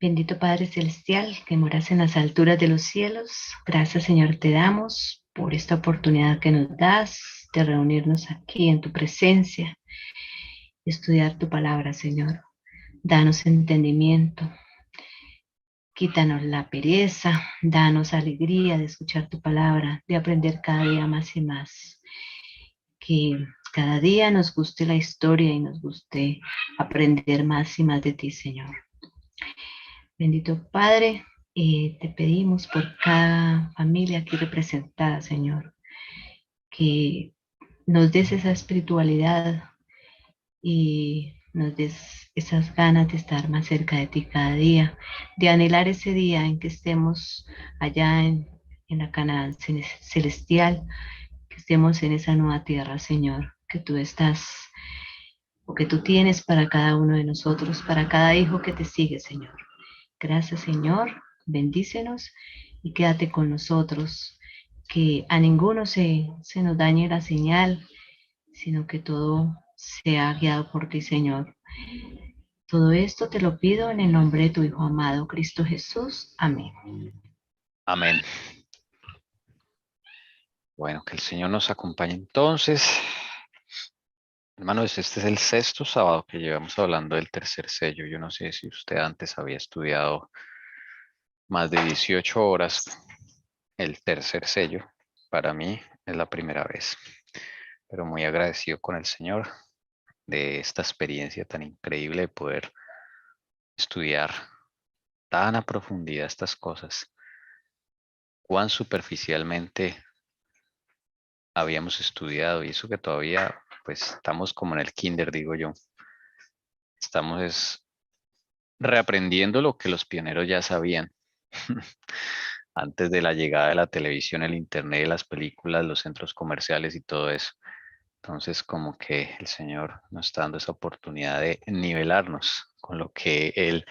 Bendito Padre Celestial, que moras en las alturas de los cielos, gracias Señor te damos por esta oportunidad que nos das de reunirnos aquí en tu presencia, estudiar tu palabra, Señor. Danos entendimiento, quítanos la pereza, danos alegría de escuchar tu palabra, de aprender cada día más y más. Que cada día nos guste la historia y nos guste aprender más y más de ti, Señor. Bendito Padre, te pedimos por cada familia aquí representada, Señor, que nos des esa espiritualidad y nos des esas ganas de estar más cerca de ti cada día, de anhelar ese día en que estemos allá en la Canaán celestial, que estemos en esa nueva tierra, Señor, que tú estás o que tú tienes para cada uno de nosotros, para cada hijo que te sigue, Señor. Gracias, Señor. Bendícenos y quédate con nosotros. Que a ninguno se nos dañe la señal, sino que todo sea guiado por ti, Señor. Todo esto te lo pido en el nombre de tu Hijo amado, Cristo Jesús. Amén. Amén. Bueno, que el Señor nos acompañe entonces. Hermanos, este es el sexto sábado que llevamos hablando del tercer sello. Yo no sé si usted antes había estudiado más de 18 horas el tercer sello. Para mí es la primera vez, pero muy agradecido con el Señor de esta experiencia tan increíble de poder estudiar tan a profundidad estas cosas. Cuán superficialmente habíamos estudiado y eso que todavía pues estamos como en el kinder, digo yo. Estamos reaprendiendo lo que los pioneros ya sabían antes de la llegada de la televisión, el internet, las películas, los centros comerciales y todo eso. Entonces, como que el Señor nos está dando esa oportunidad de nivelarnos con lo que Él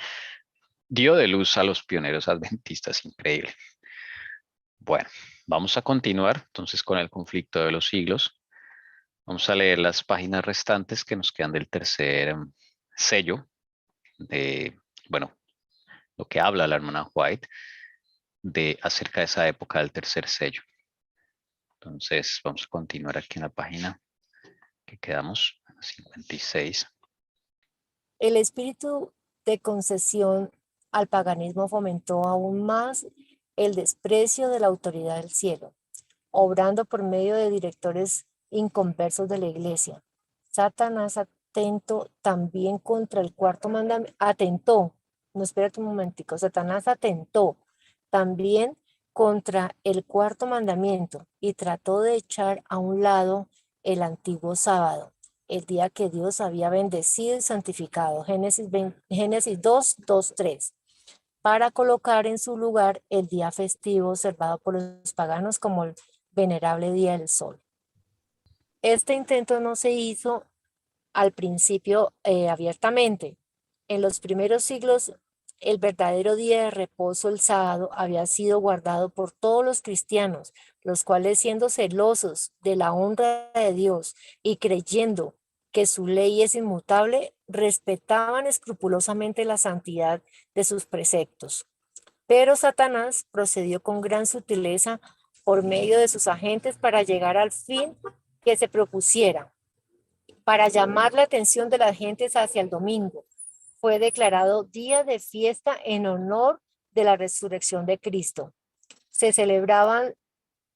dio de luz a los pioneros adventistas. Increíble. Bueno, vamos a continuar entonces con el conflicto de los siglos. Vamos a leer las páginas restantes que nos quedan del tercer sello de, bueno, lo que habla la hermana White de acerca de esa época del tercer sello. Entonces, vamos a continuar aquí en la página que quedamos, 56. El espíritu de concesión al paganismo fomentó aún más el desprecio de la autoridad del cielo, obrando por medio de directores inconversos de la iglesia. Satanás atentó también contra el cuarto mandamiento, no, espérate un momentico, Satanás atentó también contra el cuarto mandamiento y trató de echar a un lado el antiguo sábado, el día que Dios había bendecido y santificado, Génesis 2, 2, 3, para colocar en su lugar el día festivo observado por los paganos como el venerable día del sol. Este intento no se hizo al principio abiertamente. En los primeros siglos, el verdadero día de reposo, el sábado, había sido guardado por todos los cristianos, los cuales, siendo celosos de la honra de Dios y creyendo que su ley es inmutable, respetaban escrupulosamente la santidad de sus preceptos. Pero Satanás procedió con gran sutileza por medio de sus agentes para llegar al fin que se propusiera, para llamar la atención de las gentes hacia el domingo. Fue declarado día de fiesta en honor de la resurrección de Cristo. Se celebraban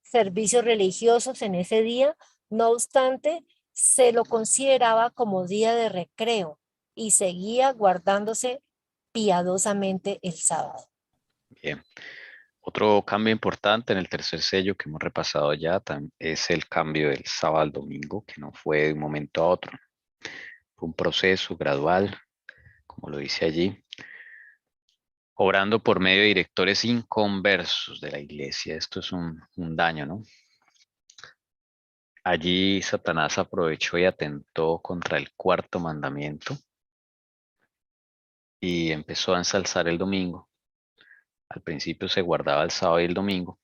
servicios religiosos en ese día, no obstante, se lo consideraba como día de recreo y seguía guardándose piadosamente el sábado. Bien. Otro cambio importante en el tercer sello que hemos repasado ya es el cambio del sábado al domingo, que no fue de un momento a otro. Fue un proceso gradual, como lo dice allí, obrando por medio de directores inconversos de la iglesia. Esto es un daño, ¿no? Allí Satanás aprovechó y atentó contra el cuarto mandamiento y empezó a ensalzar el domingo. Al principio se guardaba el sábado y el domingo,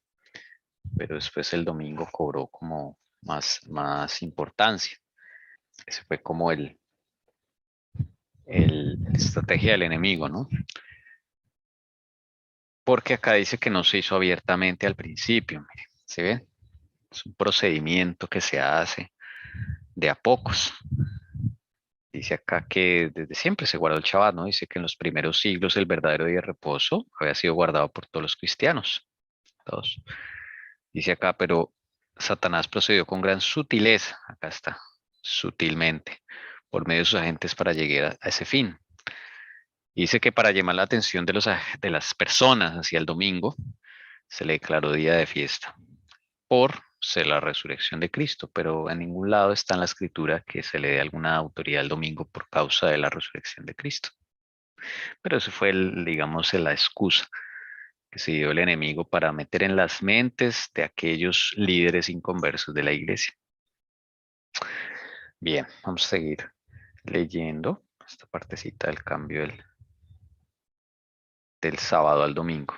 pero después el domingo cobró como más importancia. Ese fue como la estrategia del enemigo, ¿no? Porque acá dice que no se hizo abiertamente al principio, mire, ¿se ven? Es un procedimiento que se hace de a pocos. Dice acá que desde siempre se guardó el Shabbat, ¿no? Dice que en los primeros siglos el verdadero día de reposo había sido guardado por todos los cristianos. Todos. Dice acá, pero Satanás procedió con gran sutileza, acá está, sutilmente, por medio de sus agentes para llegar a ese fin. Dice que para llamar la atención de las personas hacia el domingo, se le declaró día de fiesta por ser la resurrección de Cristo, pero en ningún lado está en la escritura que se le dé alguna autoridad al domingo por causa de la resurrección de Cristo. Pero eso fue, digamos, la excusa que se dio el enemigo para meter en las mentes de aquellos líderes inconversos de la iglesia. Bien, vamos a seguir leyendo esta partecita del cambio del sábado al domingo.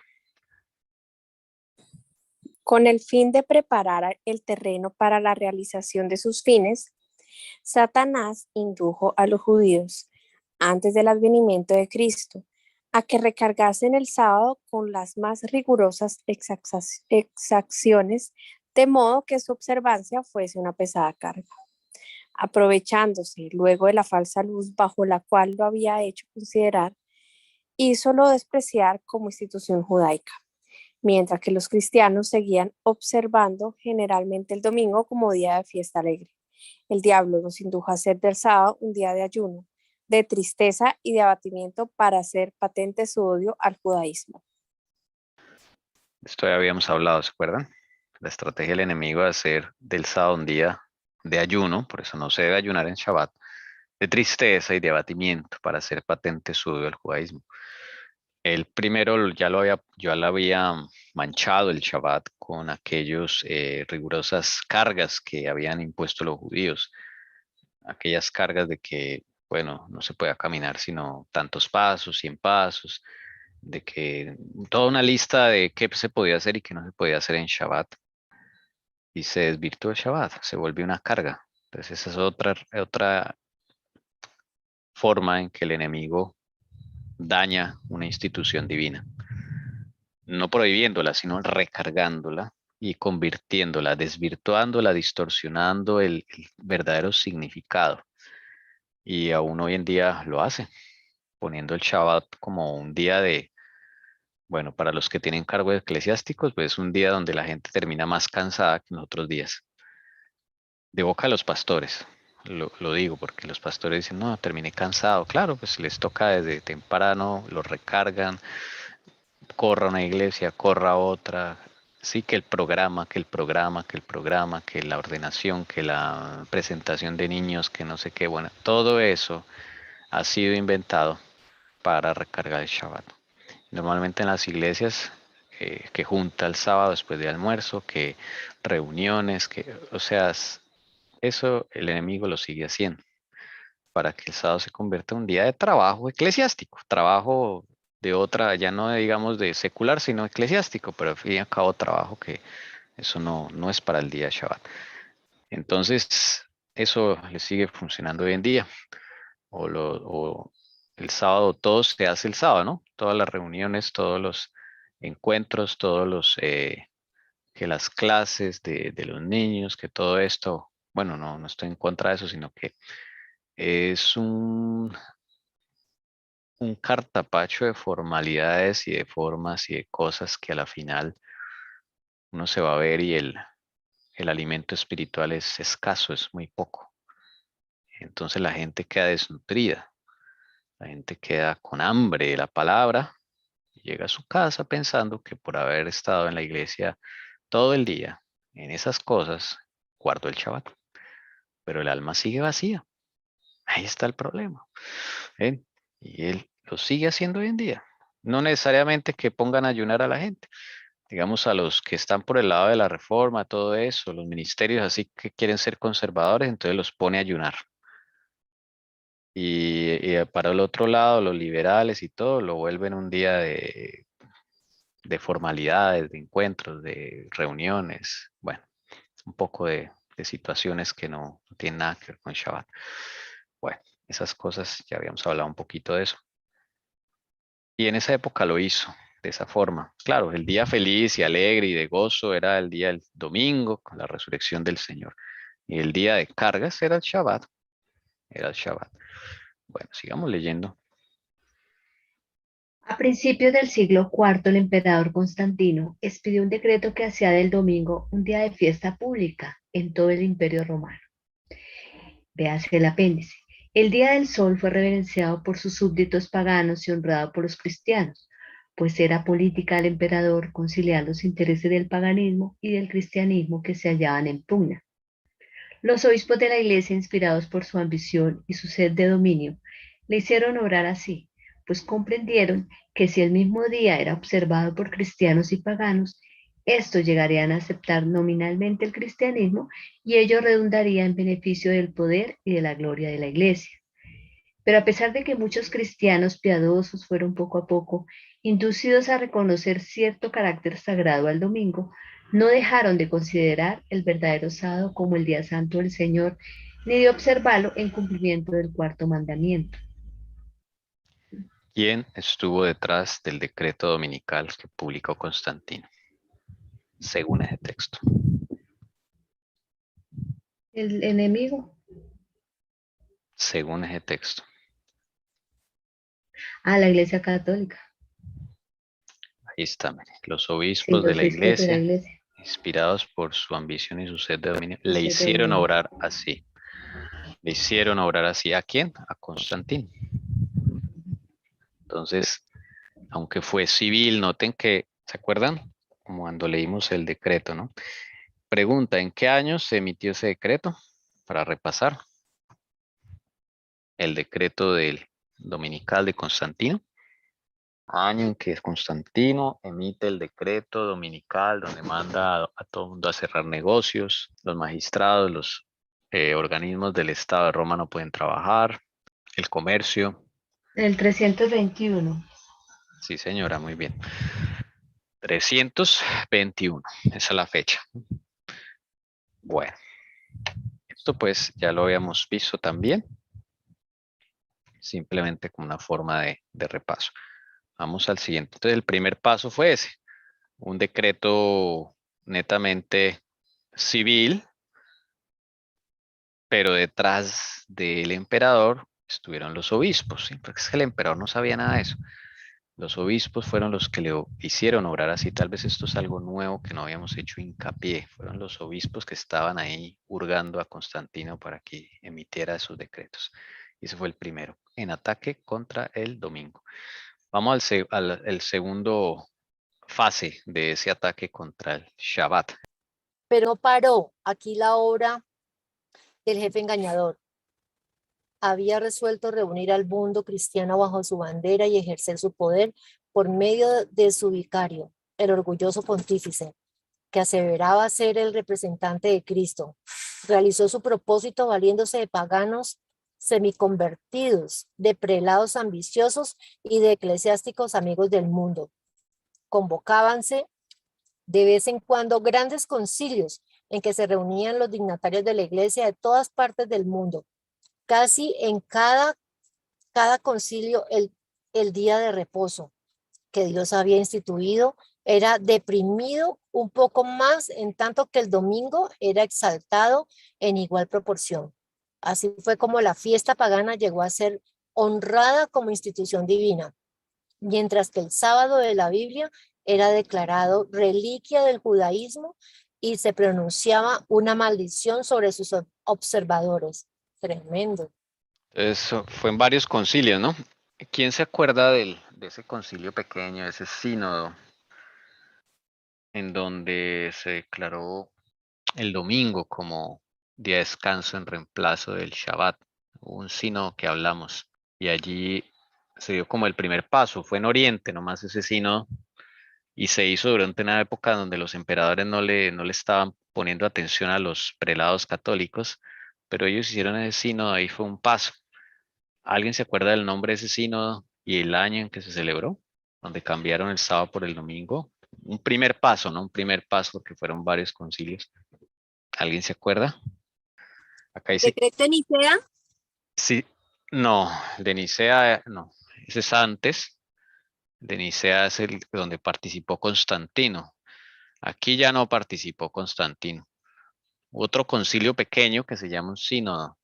Con el fin de preparar el terreno para la realización de sus fines, Satanás indujo a los judíos, antes del advenimiento de Cristo, a que recargasen el sábado con las más rigurosas exacciones, de modo que su observancia fuese una pesada carga. Aprovechándose luego de la falsa luz bajo la cual lo había hecho considerar, hízolo despreciar como institución judaica, mientras que los cristianos seguían observando generalmente el domingo como día de fiesta alegre. El diablo los indujo a hacer del sábado un día de ayuno, de tristeza y de abatimiento para hacer patente su odio al judaísmo. Esto ya habíamos hablado, ¿se acuerdan? La estrategia del enemigo de hacer del sábado un día de ayuno, por eso no se debe ayunar en Shabbat, de tristeza y de abatimiento para hacer patente su odio al judaísmo. El primero ya lo había manchado el Shabbat con aquellos rigurosas cargas que habían impuesto los judíos, aquellas cargas de que, bueno, no se podía caminar sino tantos pasos, 100 pasos, de que toda una lista de qué se podía hacer y qué no se podía hacer en Shabbat. Y se desvirtuó el Shabbat, se volvió una carga. Entonces esa es otra forma en que el enemigo daña una institución divina. No prohibiéndola, sino recargándola y convirtiéndola, desvirtuándola, distorsionando el verdadero significado. Y aún hoy en día lo hace, poniendo el Shabbat como un día bueno, para los que tienen cargos eclesiásticos, pues es un día donde la gente termina más cansada que en otros días. De boca de los pastores, lo digo, porque los pastores dicen, no, terminé cansado. Claro, pues les toca desde temprano, los recargan, corra una iglesia, corra otra. Sí, que el programa, que la ordenación, que la presentación de niños, que no sé qué. Bueno, todo eso ha sido inventado para recargar el Shabbat. Normalmente en las iglesias que junta el sábado después del almuerzo, que reuniones, o sea, eso el enemigo lo sigue haciendo para que el sábado se convierta en un día de trabajo eclesiástico, trabajo de otra, ya no digamos de secular, sino eclesiástico, pero al fin y al cabo trabajo que eso no es para el día de Shabbat. Entonces, eso le sigue funcionando hoy en día. O el sábado, todo se hace el sábado, ¿no? Todas las reuniones, todos los encuentros, que las clases de los niños, que todo esto, bueno, no estoy en contra de eso, sino que es un cartapacho de formalidades y de formas y de cosas que a la final uno se va a ver y el alimento espiritual es escaso, es muy poco. Entonces la gente queda desnutrida, la gente queda con hambre de la palabra y llega a su casa pensando que por haber estado en la iglesia todo el día en esas cosas, guardó el Shabbat, pero el alma sigue vacía. Ahí está el problema. ¿Ven? Y él lo sigue haciendo hoy en día. No necesariamente que pongan a ayunar a la gente. Digamos, a los que están por el lado de la reforma, todo eso, los ministerios así que quieren ser conservadores, entonces los pone a ayunar. Y para el otro lado, los liberales y todo, lo vuelven un día de formalidades, de encuentros, de reuniones. Bueno, un poco de situaciones que no tienen nada que ver con Shabbat. Bueno, esas cosas ya habíamos hablado un poquito de eso. Y en esa época lo hizo. de esa forma. Claro, el día feliz y alegre y de gozo era el día del domingo con la resurrección del Señor. Y el día de cargas era el Shabbat. Era el Shabbat. Bueno, sigamos leyendo. A principios del siglo IV, el emperador Constantino expidió un decreto que hacía del domingo un día de fiesta pública en todo el Imperio Romano. Véase el apéndice. El Día del Sol fue reverenciado por sus súbditos paganos y honrado por los cristianos, pues era política del emperador conciliar los intereses del paganismo y del cristianismo que se hallaban en pugna. Los obispos de la Iglesia, inspirados por su ambición y su sed de dominio, le hicieron obrar así, pues comprendieron que si el mismo día era observado por cristianos y paganos, estos llegarían a aceptar nominalmente el cristianismo y ello redundaría en beneficio del poder y de la gloria de la Iglesia. Pero a pesar de que muchos cristianos piadosos fueron poco a poco inducidos a reconocer cierto carácter sagrado al domingo, no dejaron de considerar el verdadero sábado como el día santo del Señor, ni de observarlo en cumplimiento del cuarto mandamiento. ¿Quién estuvo detrás del decreto dominical que publicó Constantino? Según ese texto. El enemigo. Según ese texto. La Iglesia Católica. Ahí está, mire. Los Sí, obispos de los la obispos de la Iglesia, Iglesia. inspirados por su ambición y su sed de dominio, Su le sed de hicieron dominio. obrar así. Le hicieron obrar así. ¿A quién? A Constantino. Entonces, aunque fue civil, noten que, ¿se acuerdan? Como cuando leímos el decreto, ¿no? Pregunta, ¿en qué año se emitió ese decreto? Para repasar. El decreto del dominical de Constantino. Año en que Constantino emite el decreto dominical donde manda a todo el mundo a cerrar negocios, los magistrados, los organismos del Estado de Roma no pueden trabajar, el comercio. El 321. Sí, señora, muy bien. 321, esa es la fecha. Bueno, esto pues ya lo habíamos visto también, simplemente como una forma de repaso. Vamos al siguiente. Entonces el primer paso fue ese, un decreto netamente civil, pero detrás del emperador estuvieron los obispos, ¿sí? Porque es que el emperador no sabía nada de eso. Los obispos fueron los que le hicieron obrar así. Tal vez esto es algo nuevo que no habíamos hecho hincapié. Fueron los obispos que estaban ahí hurgando a Constantino para que emitiera sus decretos. Y ese fue el primero, en ataque contra el domingo. Vamos al segundo fase de ese ataque contra el Shabbat. Pero paró aquí la obra del jefe engañador. Había resuelto reunir al mundo cristiano bajo su bandera y ejercer su poder por medio de su vicario, el orgulloso pontífice, que aseveraba ser el representante de Cristo. Realizó su propósito valiéndose de paganos semiconvertidos, de prelados ambiciosos y de eclesiásticos amigos del mundo. Convocábanse de vez en cuando grandes concilios en que se reunían los dignatarios de la iglesia de todas partes del mundo. Casi en cada concilio el día de reposo que Dios había instituido era deprimido un poco más, en tanto que el domingo era exaltado en igual proporción. Así fue como la fiesta pagana llegó a ser honrada como institución divina, mientras que el sábado de la Biblia era declarado reliquia del judaísmo y se pronunciaba una maldición sobre sus observadores. Tremendo. Eso fue en varios concilios, ¿no? ¿Quién se acuerda de ese concilio pequeño, de ese sínodo, en donde se declaró el domingo como día de descanso en reemplazo del Shabbat? Hubo un sínodo que hablamos y allí se dio como el primer paso, fue en Oriente nomás ese sínodo y se hizo durante una época donde los emperadores no le estaban poniendo atención a los prelados católicos, pero ellos hicieron ese sínodo, ahí fue un paso. ¿Alguien se acuerda del nombre de ese sínodo y el año en que se celebró? Donde cambiaron el sábado por el domingo. Un primer paso, ¿no? Un primer paso porque fueron varios concilios. ¿Alguien se acuerda? Acá dice, ¿Decreto de Nicea? sí, no, de Nicea, no, ese es antes. de Nicea es el donde participó Constantino. Aquí ya no participó Constantino. Otro concilio pequeño que se llama un sínodo.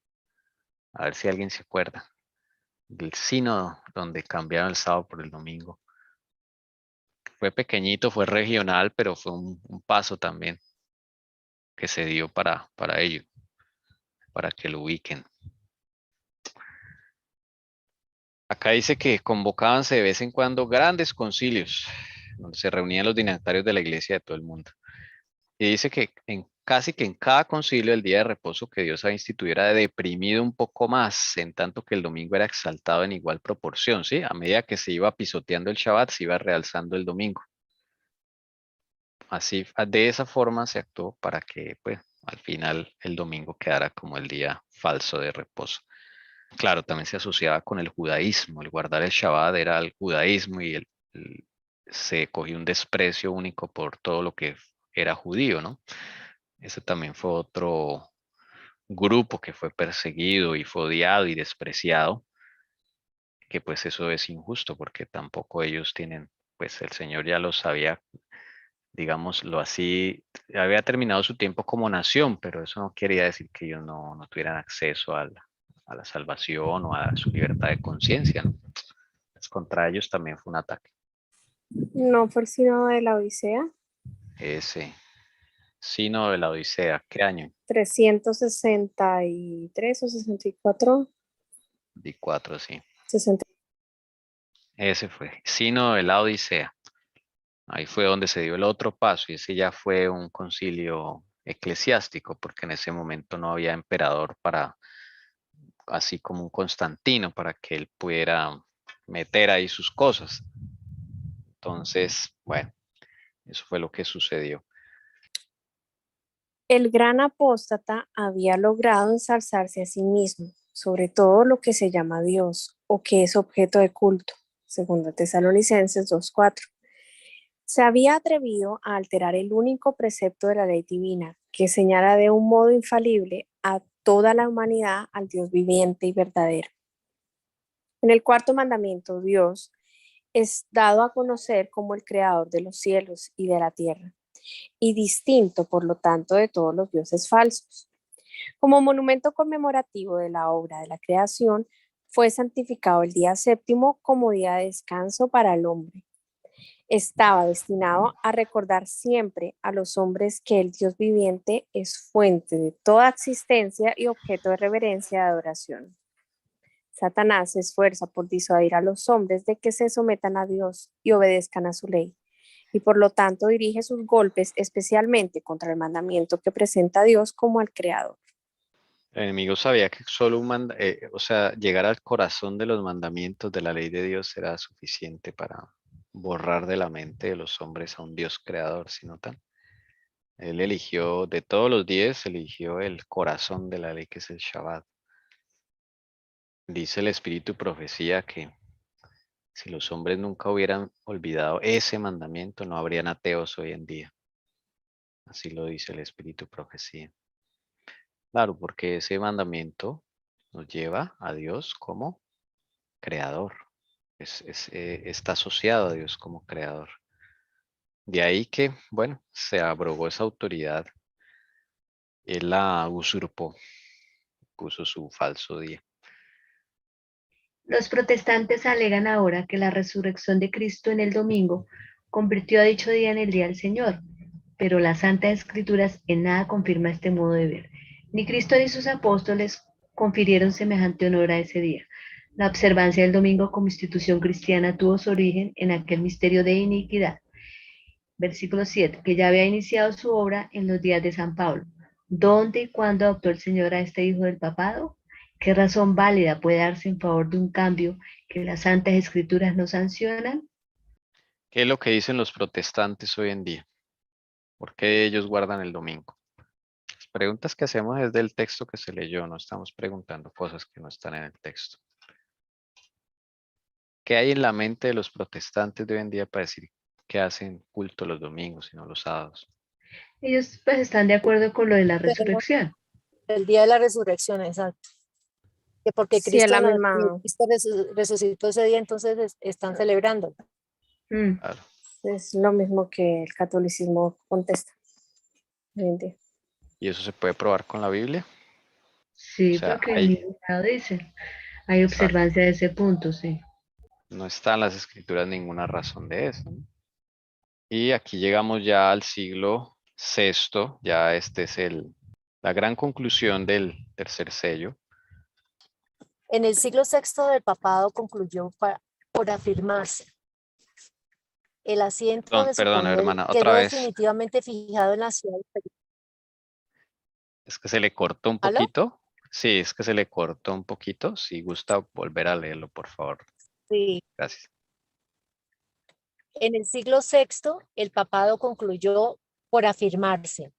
A ver si alguien se acuerda. Del sínodo, donde cambiaron el sábado por el domingo. Fue pequeñito, fue regional, pero fue un paso también que se dio para ello, para que lo ubiquen. Acá dice que convocábanse de vez en cuando grandes concilios, donde se reunían los dignatarios de la iglesia de todo el mundo. Y dice que casi que en cada concilio el día de reposo que Dios había instituido era deprimido un poco más, en tanto que el domingo era exaltado en igual proporción, ¿sí? A medida que se iba pisoteando el Shabbat, se iba realzando el domingo. Así, de esa forma se actuó para que, pues, al final el domingo quedara como el día falso de reposo. Claro, también se asociaba con el judaísmo. El guardar el Shabbat era el judaísmo y se cogió un desprecio único por todo lo que era judío, ¿no? Ese también fue otro grupo que fue perseguido y fue odiado y despreciado, que pues eso es injusto porque tampoco ellos tienen, pues el Señor ya los había, digámoslo así, había terminado su tiempo como nación, pero eso no quería decir que ellos no tuvieran acceso a la salvación o a su libertad de conciencia, ¿no? Pues contra ellos también fue un ataque. ¿No fue el sínodo de la Odisea? Ese sínodo de la Odisea, ¿qué año? 363 o 64. 24, sí. 60. Ese fue, sínodo de la Odisea. Ahí fue donde se dio el otro paso y ese ya fue un concilio eclesiástico, porque en ese momento no había emperador así como un Constantino, para que él pudiera meter ahí sus cosas. Entonces, bueno, eso fue lo que sucedió. El gran apóstata había logrado ensalzarse a sí mismo, sobre todo lo que se llama Dios o que es objeto de culto, según Tesalonicenses 2:4. Se había atrevido a alterar el único precepto de la ley divina, que señala de un modo infalible a toda la humanidad al Dios viviente y verdadero. En el cuarto mandamiento, Dios es dado a conocer como el creador de los cielos y de la tierra, y distinto, por lo tanto, de todos los dioses falsos. Como monumento conmemorativo de la obra de la creación, fue santificado el día séptimo como día de descanso para el hombre. Estaba destinado a recordar siempre a los hombres que el Dios viviente es fuente de toda existencia y objeto de reverencia y adoración. Satanás se esfuerza por disuadir a los hombres de que se sometan a Dios y obedezcan a su ley, y por lo tanto dirige sus golpes especialmente contra el mandamiento que presenta a Dios como al Creador. El enemigo sabía que solo llegar al corazón de los mandamientos de la ley de Dios era suficiente para borrar de la mente de los hombres a un Dios creador, ¿sí notan? Él eligió, de todos los 10, eligió el corazón de la ley, que es el Shabbat. Dice el Espíritu Profecía que si los hombres nunca hubieran olvidado ese mandamiento, no habrían ateos hoy en día. Así lo dice el Espíritu Profecía. Claro, porque ese mandamiento nos lleva a Dios como creador. Está asociado a Dios como creador. De ahí que, bueno, se abrogó esa autoridad. Él la usurpó, puso su falso día. Los protestantes alegan ahora que la resurrección de Cristo en el domingo convirtió a dicho día en el día del Señor, pero las Santas Escrituras en nada confirma este modo de ver. Ni Cristo ni sus apóstoles confirieron semejante honor a ese día. La observancia del domingo como institución cristiana tuvo su origen en aquel misterio de iniquidad. Versículo 7, que ya había iniciado su obra en los días de San Pablo. ¿Dónde y cuándo adoptó el Señor a este hijo del papado? ¿Qué razón válida puede darse en favor de un cambio que las Santas Escrituras no sancionan? ¿Qué es lo que dicen los protestantes hoy en día? ¿Por qué ellos guardan el domingo? Las preguntas que hacemos es del texto que se leyó, no estamos preguntando cosas que no están en el texto. ¿Qué hay en la mente de los protestantes de hoy en día para decir que hacen culto los domingos y no los sábados? Ellos pues están de acuerdo con lo de la resurrección. El día de la resurrección, exacto. Que porque Sí, es Cristo, la misma. Cristo resucitó ese día, entonces están celebrando. Mm, Claro. Es lo mismo que el catolicismo contesta hoy en día. ¿Y eso se puede probar con la Biblia? O sí, sea, porque en hay, ningún lado dice. Hay exacto, observancia de ese punto, sí. no está en las escrituras ninguna razón de eso, ¿no? Y aquí llegamos ya al siglo VI, ya este es la gran conclusión del tercer sello. En el siglo VI del papado concluyó por afirmarse. El asiento de su Perdón, poder hermana, otra quedó vez. definitivamente fijado en la ciudad. Es que se le cortó un ¿Aló? poquito. Sí, es que se le cortó un poquito. Si gusta volver a leerlo, por favor. Sí. Gracias. En el siglo VI, el papado concluyó por afirmarse.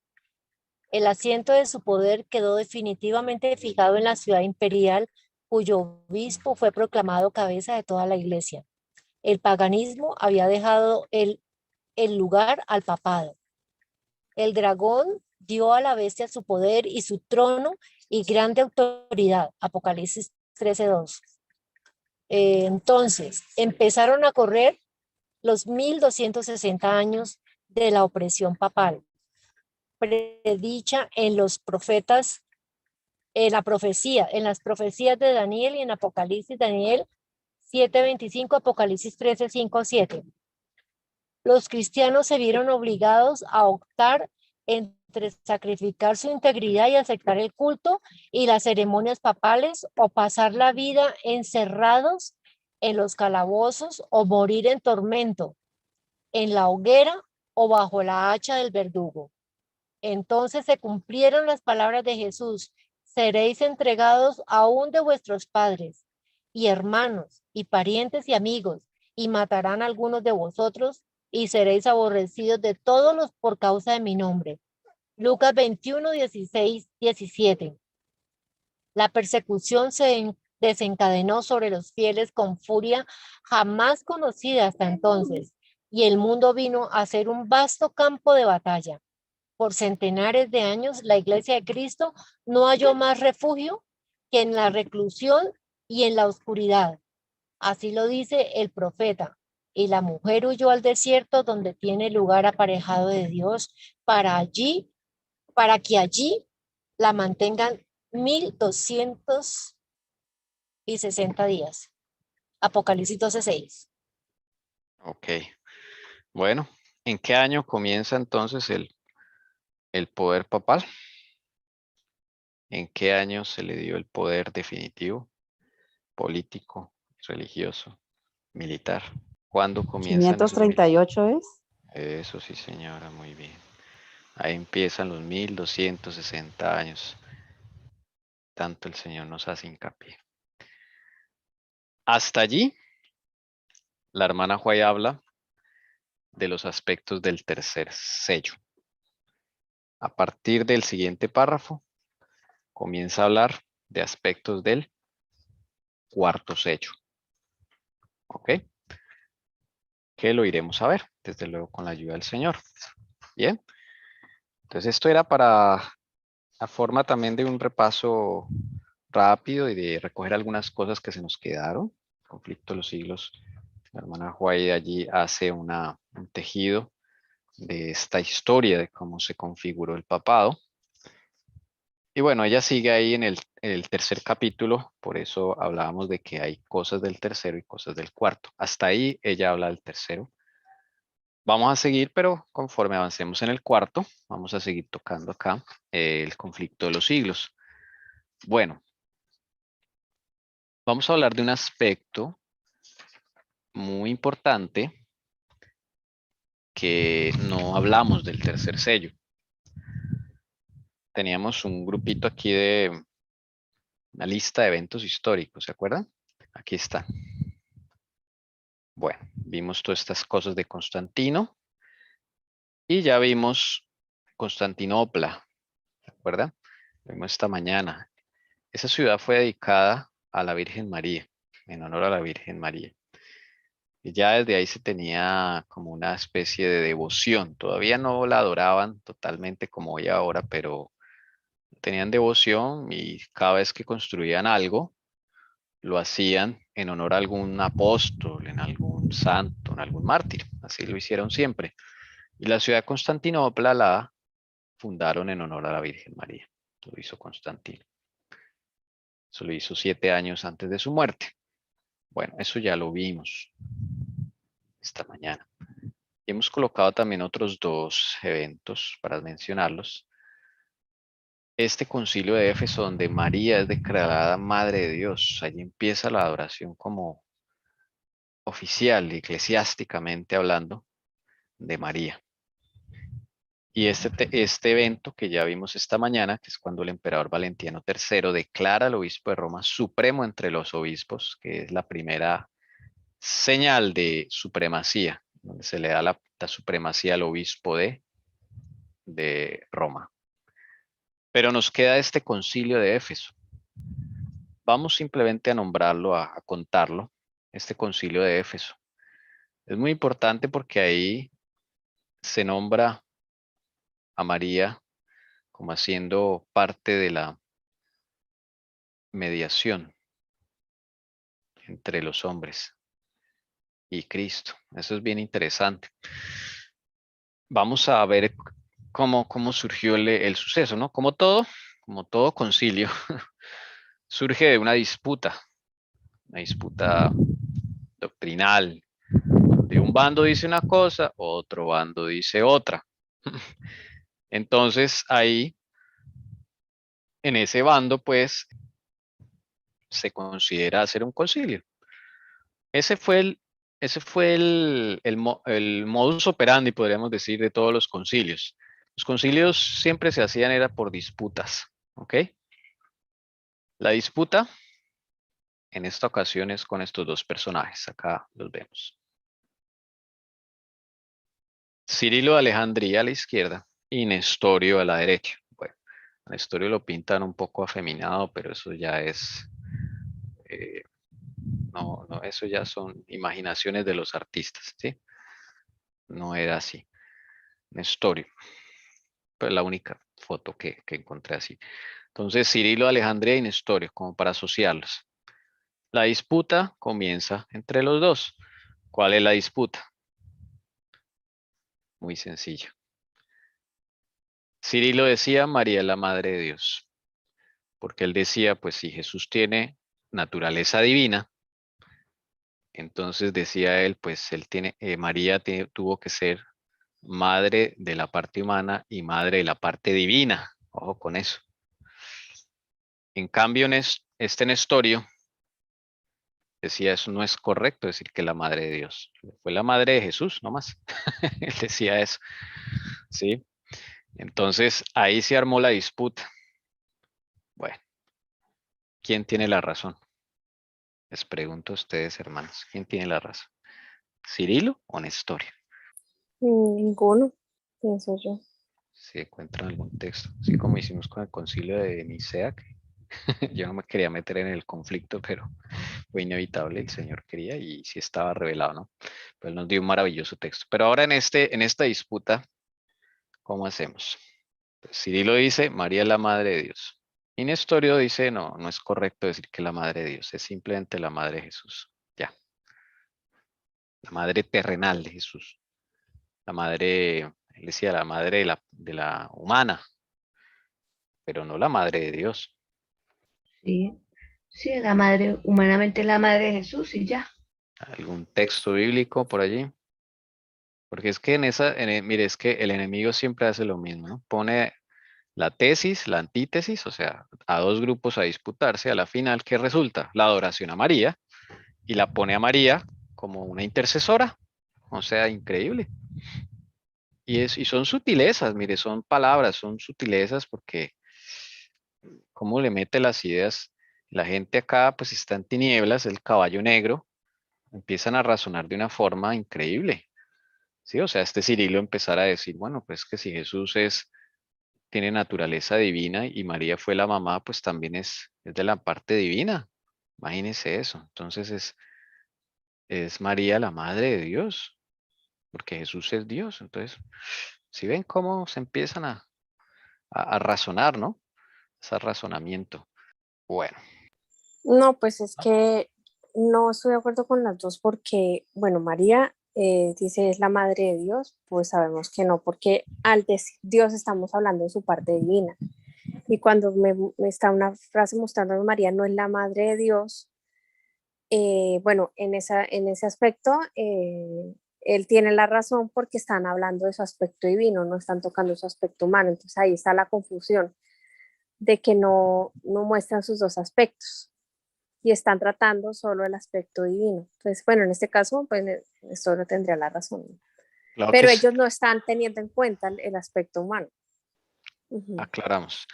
El asiento de su poder quedó definitivamente fijado en la ciudad imperial, cuyo obispo fue proclamado cabeza de toda la iglesia. El paganismo había dejado el lugar al papado. El dragón dio a la bestia su poder y su trono y grande autoridad. Apocalipsis 13:2. Entonces, empezaron a correr los 1260 años de la opresión papal, predicha en los profetas, en las profecías de Daniel y en Apocalipsis, Daniel 7:25, Apocalipsis 13:5-7. Los cristianos se vieron obligados a optar entre sacrificar su integridad y aceptar el culto y las ceremonias papales o pasar la vida encerrados en los calabozos o morir en tormento, en la hoguera o bajo la hacha del verdugo. Entonces se cumplieron las palabras de Jesús: seréis entregados aún de vuestros padres y hermanos y parientes y amigos, y matarán a algunos de vosotros, y seréis aborrecidos de todos los por causa de mi nombre. Lucas 21:16-17. La persecución se desencadenó sobre los fieles con furia jamás conocida hasta entonces, y el mundo vino a ser un vasto campo de batalla. Por centenares de años, la Iglesia de Cristo no halló más refugio que en la reclusión y en la oscuridad. Así lo dice el profeta. Y la mujer huyó al desierto donde tiene lugar aparejado de Dios para que allí la mantengan 1260 días. Apocalipsis 12:6. Ok. Bueno, ¿en qué año comienza entonces el poder papal? ¿En qué año se le dio el poder definitivo, político, religioso, militar? ¿Cuándo comienzan esos 538 es. Eso sí, señora, muy bien. Ahí empiezan los 1260 años. Tanto el Señor nos hace hincapié. Hasta allí, la hermana Juay habla de los aspectos del tercer sello. A partir del siguiente párrafo, comienza a hablar de aspectos del cuarto sello. ¿Ok? Que lo iremos a ver, desde luego con la ayuda del Señor. Bien. Entonces esto era para la forma también de un repaso rápido y de recoger algunas cosas que se nos quedaron. Conflicto de los siglos. La hermana Juay allí hace un tejido de esta historia de cómo se configuró el papado. Y bueno, ella sigue ahí en el tercer capítulo, por eso hablábamos de que hay cosas del tercero y cosas del cuarto. Hasta ahí ella habla del tercero. Vamos a seguir, pero conforme avancemos en el cuarto, vamos a seguir tocando acá el conflicto de los siglos. Bueno, vamos a hablar de un aspecto muy importante que no hablamos del tercer sello. Teníamos un grupito aquí de una lista de eventos históricos, ¿se acuerdan? Aquí está. Bueno, vimos todas estas cosas de Constantino y ya vimos Constantinopla, ¿se acuerdan? Lo vimos esta mañana. Esa ciudad fue dedicada a la Virgen María, en honor a la Virgen María. Y ya desde ahí se tenía como una especie de devoción. Todavía no la adoraban totalmente como hoy ahora, pero tenían devoción y cada vez que construían algo, lo hacían en honor a algún apóstol, en algún santo, en algún mártir. Así lo hicieron siempre. Y la ciudad de Constantinopla la fundaron en honor a la Virgen María. Lo hizo Constantino. Eso lo hizo 7 años antes de su muerte. Bueno, eso ya lo vimos esta mañana. Y hemos colocado también otros 2 eventos para mencionarlos. Este concilio de Éfeso, donde María es declarada Madre de Dios, allí empieza la adoración como oficial, eclesiásticamente hablando, de María. Y este evento que ya vimos esta mañana, que es cuando el emperador Valentiniano III declara al obispo de Roma supremo entre los obispos, que es la primera señal de supremacía, donde se le da la supremacía al obispo de Roma. Pero nos queda este concilio de Éfeso. Vamos simplemente a nombrarlo, a contarlo, este concilio de Éfeso. Es muy importante porque ahí se nombra a María como haciendo parte de la mediación entre los hombres y Cristo. Eso es bien interesante. Vamos a ver cómo surgió el suceso, ¿no? Como todo concilio, surge de una disputa doctrinal. De un bando dice una cosa, otro bando dice otra. Entonces ahí, en ese bando, pues, se considera hacer un concilio. Ese fue el modus operandi, podríamos decir, de todos los concilios. Los concilios siempre se hacían era por disputas, ¿ok? La disputa en esta ocasión es con estos 2 personajes, acá los vemos. Cirilo de Alejandría a la izquierda y Nestorio a la derecha. Bueno, a Nestorio lo pintan un poco afeminado, pero eso ya es, no, eso ya son imaginaciones de los artistas, ¿sí? No era así. Nestorio, pues la única foto que encontré así. Entonces, Cirilo de Alejandría y Nestorio, como para asociarlos. La disputa comienza entre los 2. ¿Cuál es la disputa? Muy sencillo. Cirilo decía, María es la madre de Dios, porque él decía, pues si Jesús tiene naturaleza divina, entonces decía él, pues María tuvo que ser madre de la parte humana y madre de la parte divina. Ojo con eso. En cambio, este Nestorio decía, eso no es correcto decir que la madre de Dios. Fue la madre de Jesús, nomás. Él decía eso. ¿Sí? Entonces, ahí se armó la disputa. Bueno, ¿quién tiene la razón? Les pregunto a ustedes, hermanos, ¿quién tiene la razón? ¿Cirilo o Nestorio? Ninguno, pienso yo. Si encuentran algún texto, así como hicimos con el concilio de Nicea, que yo no me quería meter en el conflicto, pero fue inevitable, el Señor quería y sí estaba revelado, ¿no? Pues nos dio un maravilloso texto. Pero ahora en esta disputa, ¿cómo hacemos? Pues Cirilo dice, María es la madre de Dios. Y Nestorio dice, no, no es correcto decir que la madre de Dios, es simplemente la madre de Jesús. Ya. La madre terrenal de Jesús. La madre, él decía, la madre de la humana, pero no la madre de Dios. Sí, sí, la madre, humanamente la madre de Jesús y ya. ¿Algún texto bíblico por allí? Porque es que mire, es que el enemigo siempre hace lo mismo, ¿no? Pone la tesis, la antítesis, o sea, a 2 grupos a disputarse, a la final, ¿qué resulta? La adoración a María, y la pone a María como una intercesora, o sea, increíble. Y son sutilezas, mire, son palabras, son sutilezas porque cómo le mete las ideas. La gente acá pues está en tinieblas, el caballo negro, empiezan a razonar de una forma increíble. Sí, o sea, este Cirilo empezar a decir, bueno, pues que si Jesús tiene naturaleza divina y María fue la mamá, pues también es de la parte divina. Imagínense eso. Entonces es María la madre de Dios, porque Jesús es Dios. Entonces, si ven cómo se empiezan a razonar, ¿no? Ese razonamiento. Bueno, No, pues es que no estoy de acuerdo con las dos porque, bueno, María dice es la madre de Dios, pues sabemos que no, porque al decir Dios estamos hablando de su parte divina. Y cuando me está una frase mostrando que María no es la madre de Dios, bueno, en ese aspecto, él tiene la razón porque están hablando de su aspecto divino, no están tocando su aspecto humano. Entonces ahí está la confusión de que no muestran sus dos aspectos y están tratando solo el aspecto divino. Entonces, bueno, en este caso, pues esto no tendría la razón. Claro que Pero sí, ellos no están teniendo en cuenta el aspecto humano. Ujú. aclaramos.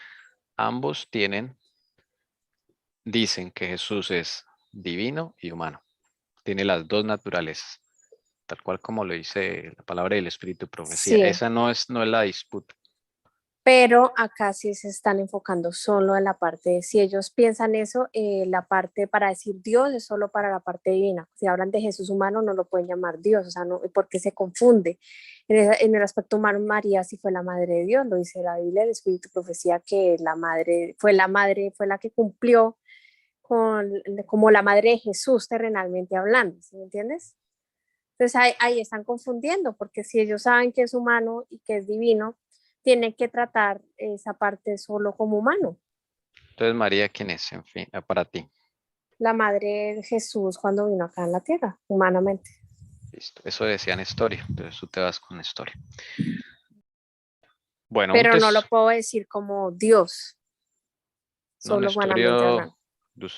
Ambos dicen que Jesús es divino y humano. Tiene las dos naturalezas, tal cual como lo dice la palabra del Espíritu y profecía. Sí, Esa no es la disputa. pero acá sí se están enfocando solo en la parte, si ellos piensan eso, la parte para decir Dios es solo para la parte divina. Si hablan de Jesús humano, no lo pueden llamar Dios, o sea, no, porque se confunde. En el aspecto humano, María sí fue la madre de Dios, lo dice la Biblia, el Espíritu profecía que la madre, fue la que cumplió con, como la madre de Jesús terrenalmente hablando, ¿sí me entiendes? Entonces ahí están confundiendo, porque si ellos saben que es humano y que es divino, tienen que tratar esa parte solo como humano. Entonces, María, ¿quién es? En fin, para ti. La madre de Jesús cuando vino acá en la tierra, humanamente. Listo. Eso decía Nestorio. Entonces tú te vas con Nestorio. Bueno, Pero no lo puedo decir como Dios, no, solo humanamente hablando.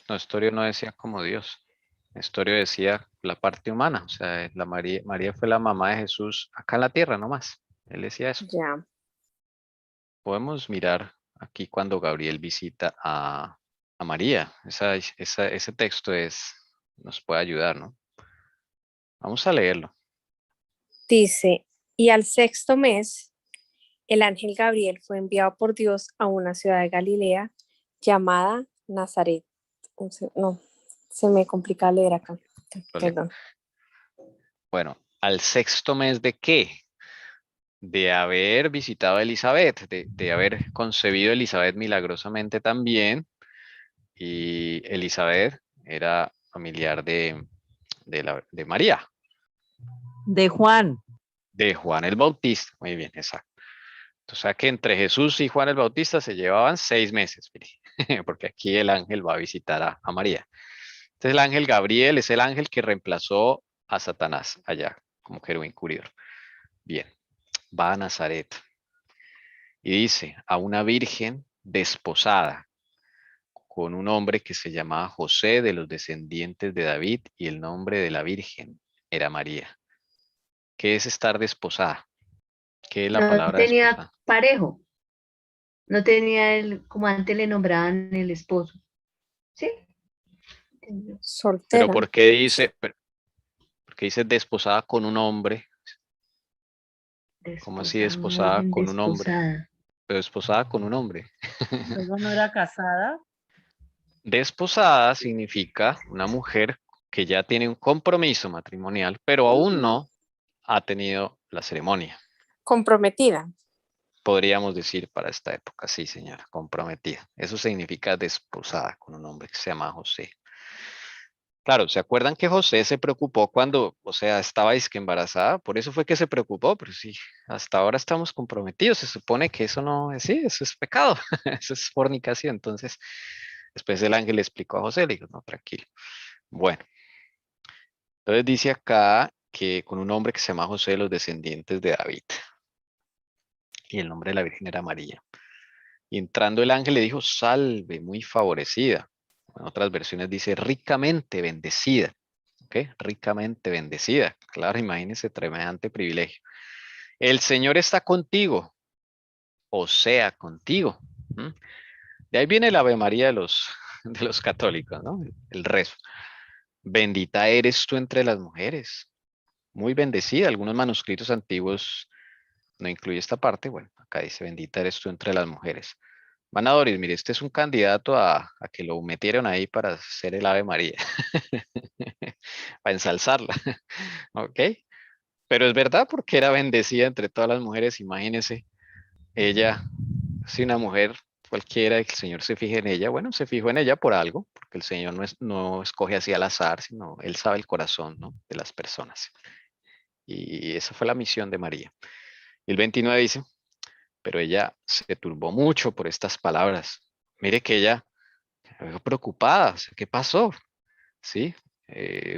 Nestorio no decía como Dios. Nestorio decía la parte humana. O sea, María fue la mamá de Jesús acá en la tierra nomás. Él decía eso. Ya. Podemos mirar aquí cuando Gabriel visita a María. Ese texto nos puede ayudar, ¿no? Vamos a leerlo. Dice, y al sexto mes, el ángel Gabriel fue enviado por Dios a una ciudad de Galilea llamada Nazaret. No, se me complica leer acá. Problema. Perdón. Bueno, ¿al sexto mes de qué? De haber visitado a Elizabeth, de haber concebido a Elizabeth milagrosamente también. Y Elizabeth era familiar de María, De Juan. de Juan el Bautista. Muy bien, exacto. O sea que entre Jesús y Juan el Bautista se llevaban 6 meses, mire, porque aquí el ángel va a visitar a María. Entonces el ángel Gabriel es el ángel que reemplazó a Satanás allá, como querubín cubridor. Bien, va a Nazaret y dice a una virgen desposada con un hombre que se llamaba José, de los descendientes de David, y el nombre de la virgen era María. ¿Qué es estar desposada? ¿Qué es la No palabra tenía desposada? parejo, no tenía el, como antes le nombraban el esposo. ¿Sí? Pero Soltera. ¿por qué dice desposada con un hombre? ¿Cómo así Desposada, una desposada virgen con un hombre? desposada. Pero desposada con un hombre. Luego no era casada. Desposada significa una mujer que ya tiene un compromiso matrimonial, pero aún no ha tenido la ceremonia. Comprometida. Podríamos decir para esta época, sí, señora, comprometida. Eso significa desposada con un hombre que se llama José. Claro, ¿se acuerdan que José se preocupó cuando, o sea, estaba disque embarazada? Por eso fue que se preocupó, pero sí, hasta ahora estamos comprometidos. Se supone que eso no es, sí, eso es pecado, eso es fornicación. Entonces, después el ángel le explicó a José, le dijo, no, tranquilo. Bueno, entonces dice acá que con un hombre que se llama José, los descendientes de David. Y el nombre de la Virgen era María. Y entrando el ángel le dijo, salve, muy favorecida. En otras versiones dice, ricamente bendecida. ¿Ok? Ricamente bendecida. Claro, imagínense, tremendante privilegio. El Señor está contigo, o sea, contigo. ¿Mm? De ahí viene el Ave María de los, de los católicos, ¿no? El rezo. Bendita eres tú entre las mujeres. Muy bendecida. Algunos manuscritos antiguos no incluye esta parte. Bueno, acá dice, bendita eres tú entre las mujeres. Doris, mire, este es un candidato a que lo metieron ahí para hacer el Ave María, para ensalzarla, ¿ok? Pero es verdad porque era bendecida entre todas las mujeres, imagínense, ella, si una mujer cualquiera, que el Señor se fije en ella. Bueno, se fijó en ella por algo, porque el Señor no escoge así al azar, sino Él sabe el corazón, ¿no?, de las personas. Y esa fue la misión de María. Y el 29 dice, pero ella se turbó mucho por estas palabras. Mire que ella quedó preocupada, o sea, ¿qué pasó? ¿Sí?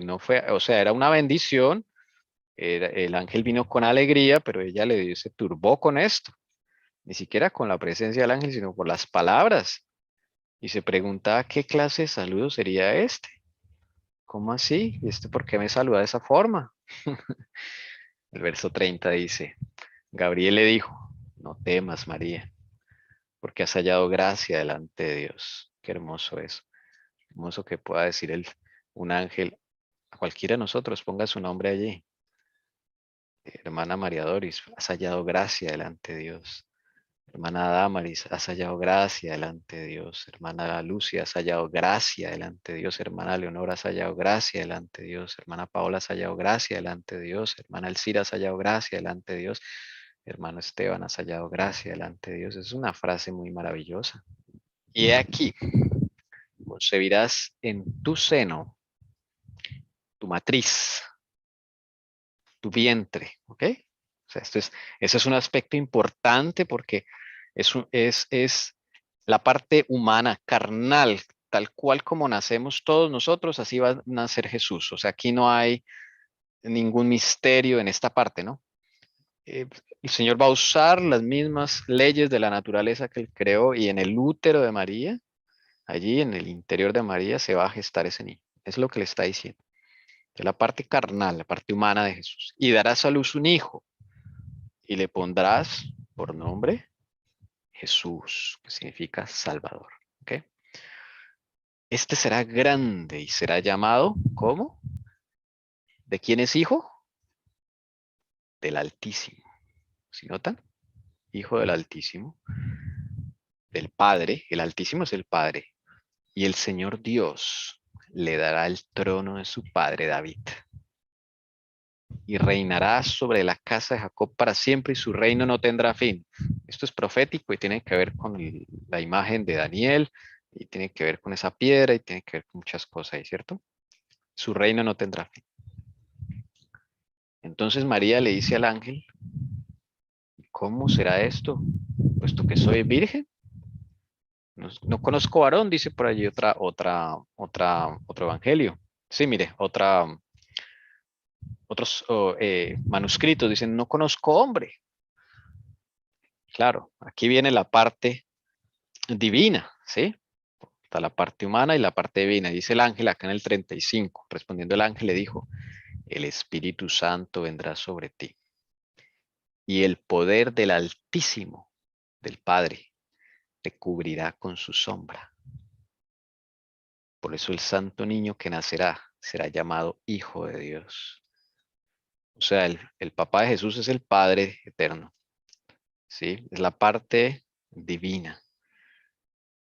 No fue, o sea, era una bendición, el ángel vino con alegría, pero ella se turbó con esto, ni siquiera con la presencia del ángel, sino por las palabras. Y se preguntaba qué clase de saludo sería este. ¿Cómo así? ¿Y este por qué me saluda de esa forma? El verso 30 dice, Gabriel le dijo, no temas, María, porque has hallado gracia delante de Dios. Qué hermoso es. Hermoso que pueda decir un ángel a cualquiera de nosotros, ponga su nombre allí. Hermana María Doris, has hallado gracia delante de Dios. Hermana Damaris, has hallado gracia delante de Dios. Hermana Lucia, has hallado gracia delante de Dios. Hermana Leonora, has hallado gracia delante de Dios. Hermana Paola, has hallado gracia delante de Dios. Hermana Elcira, has hallado gracia delante de Dios. Hermano Esteban, has hallado gracia delante de Dios. Es una frase muy maravillosa. Y he aquí, concebirás en tu seno, tu matriz, tu vientre, ¿ok? O sea, ese es un aspecto importante porque es la parte humana, carnal, tal cual como nacemos todos nosotros, así va a nacer Jesús. O sea, aquí no hay ningún misterio en esta parte, ¿no? El Señor va a usar las mismas leyes de la naturaleza que Él creó y en el útero de María, allí en el interior de María, se va a gestar ese niño. Es lo que le está diciendo. Es la parte carnal, la parte humana de Jesús. Y darás a luz un hijo y le pondrás por nombre Jesús, que significa Salvador. ¿Ok? Este será grande y será llamado, ¿cómo? ¿De quién es hijo? Del Altísimo. ¿Sí notan? Hijo del Altísimo. Del Padre. El Altísimo es el Padre. Y el Señor Dios le dará el trono de su padre David. Y reinará sobre la casa de Jacob para siempre y su reino no tendrá fin. Esto es profético y tiene que ver con la imagen de Daniel y tiene que ver con esa piedra y tiene que ver con muchas cosas ahí, ¿cierto? Su reino no tendrá fin. Entonces María le dice al ángel, ¿cómo será esto? Puesto que soy virgen. No conozco varón, dice por allí otro evangelio. Sí, mire, otros manuscritos dicen, no conozco hombre. Claro, aquí viene la parte divina, ¿sí? Está la parte humana y la parte divina. Dice el ángel acá en el 35, respondiendo el ángel le dijo, el Espíritu Santo vendrá sobre ti y el poder del Altísimo, del Padre, te cubrirá con su sombra. Por eso el santo niño que nacerá será llamado Hijo de Dios. O sea, el papá de Jesús es el Padre eterno, ¿sí? Es la parte divina.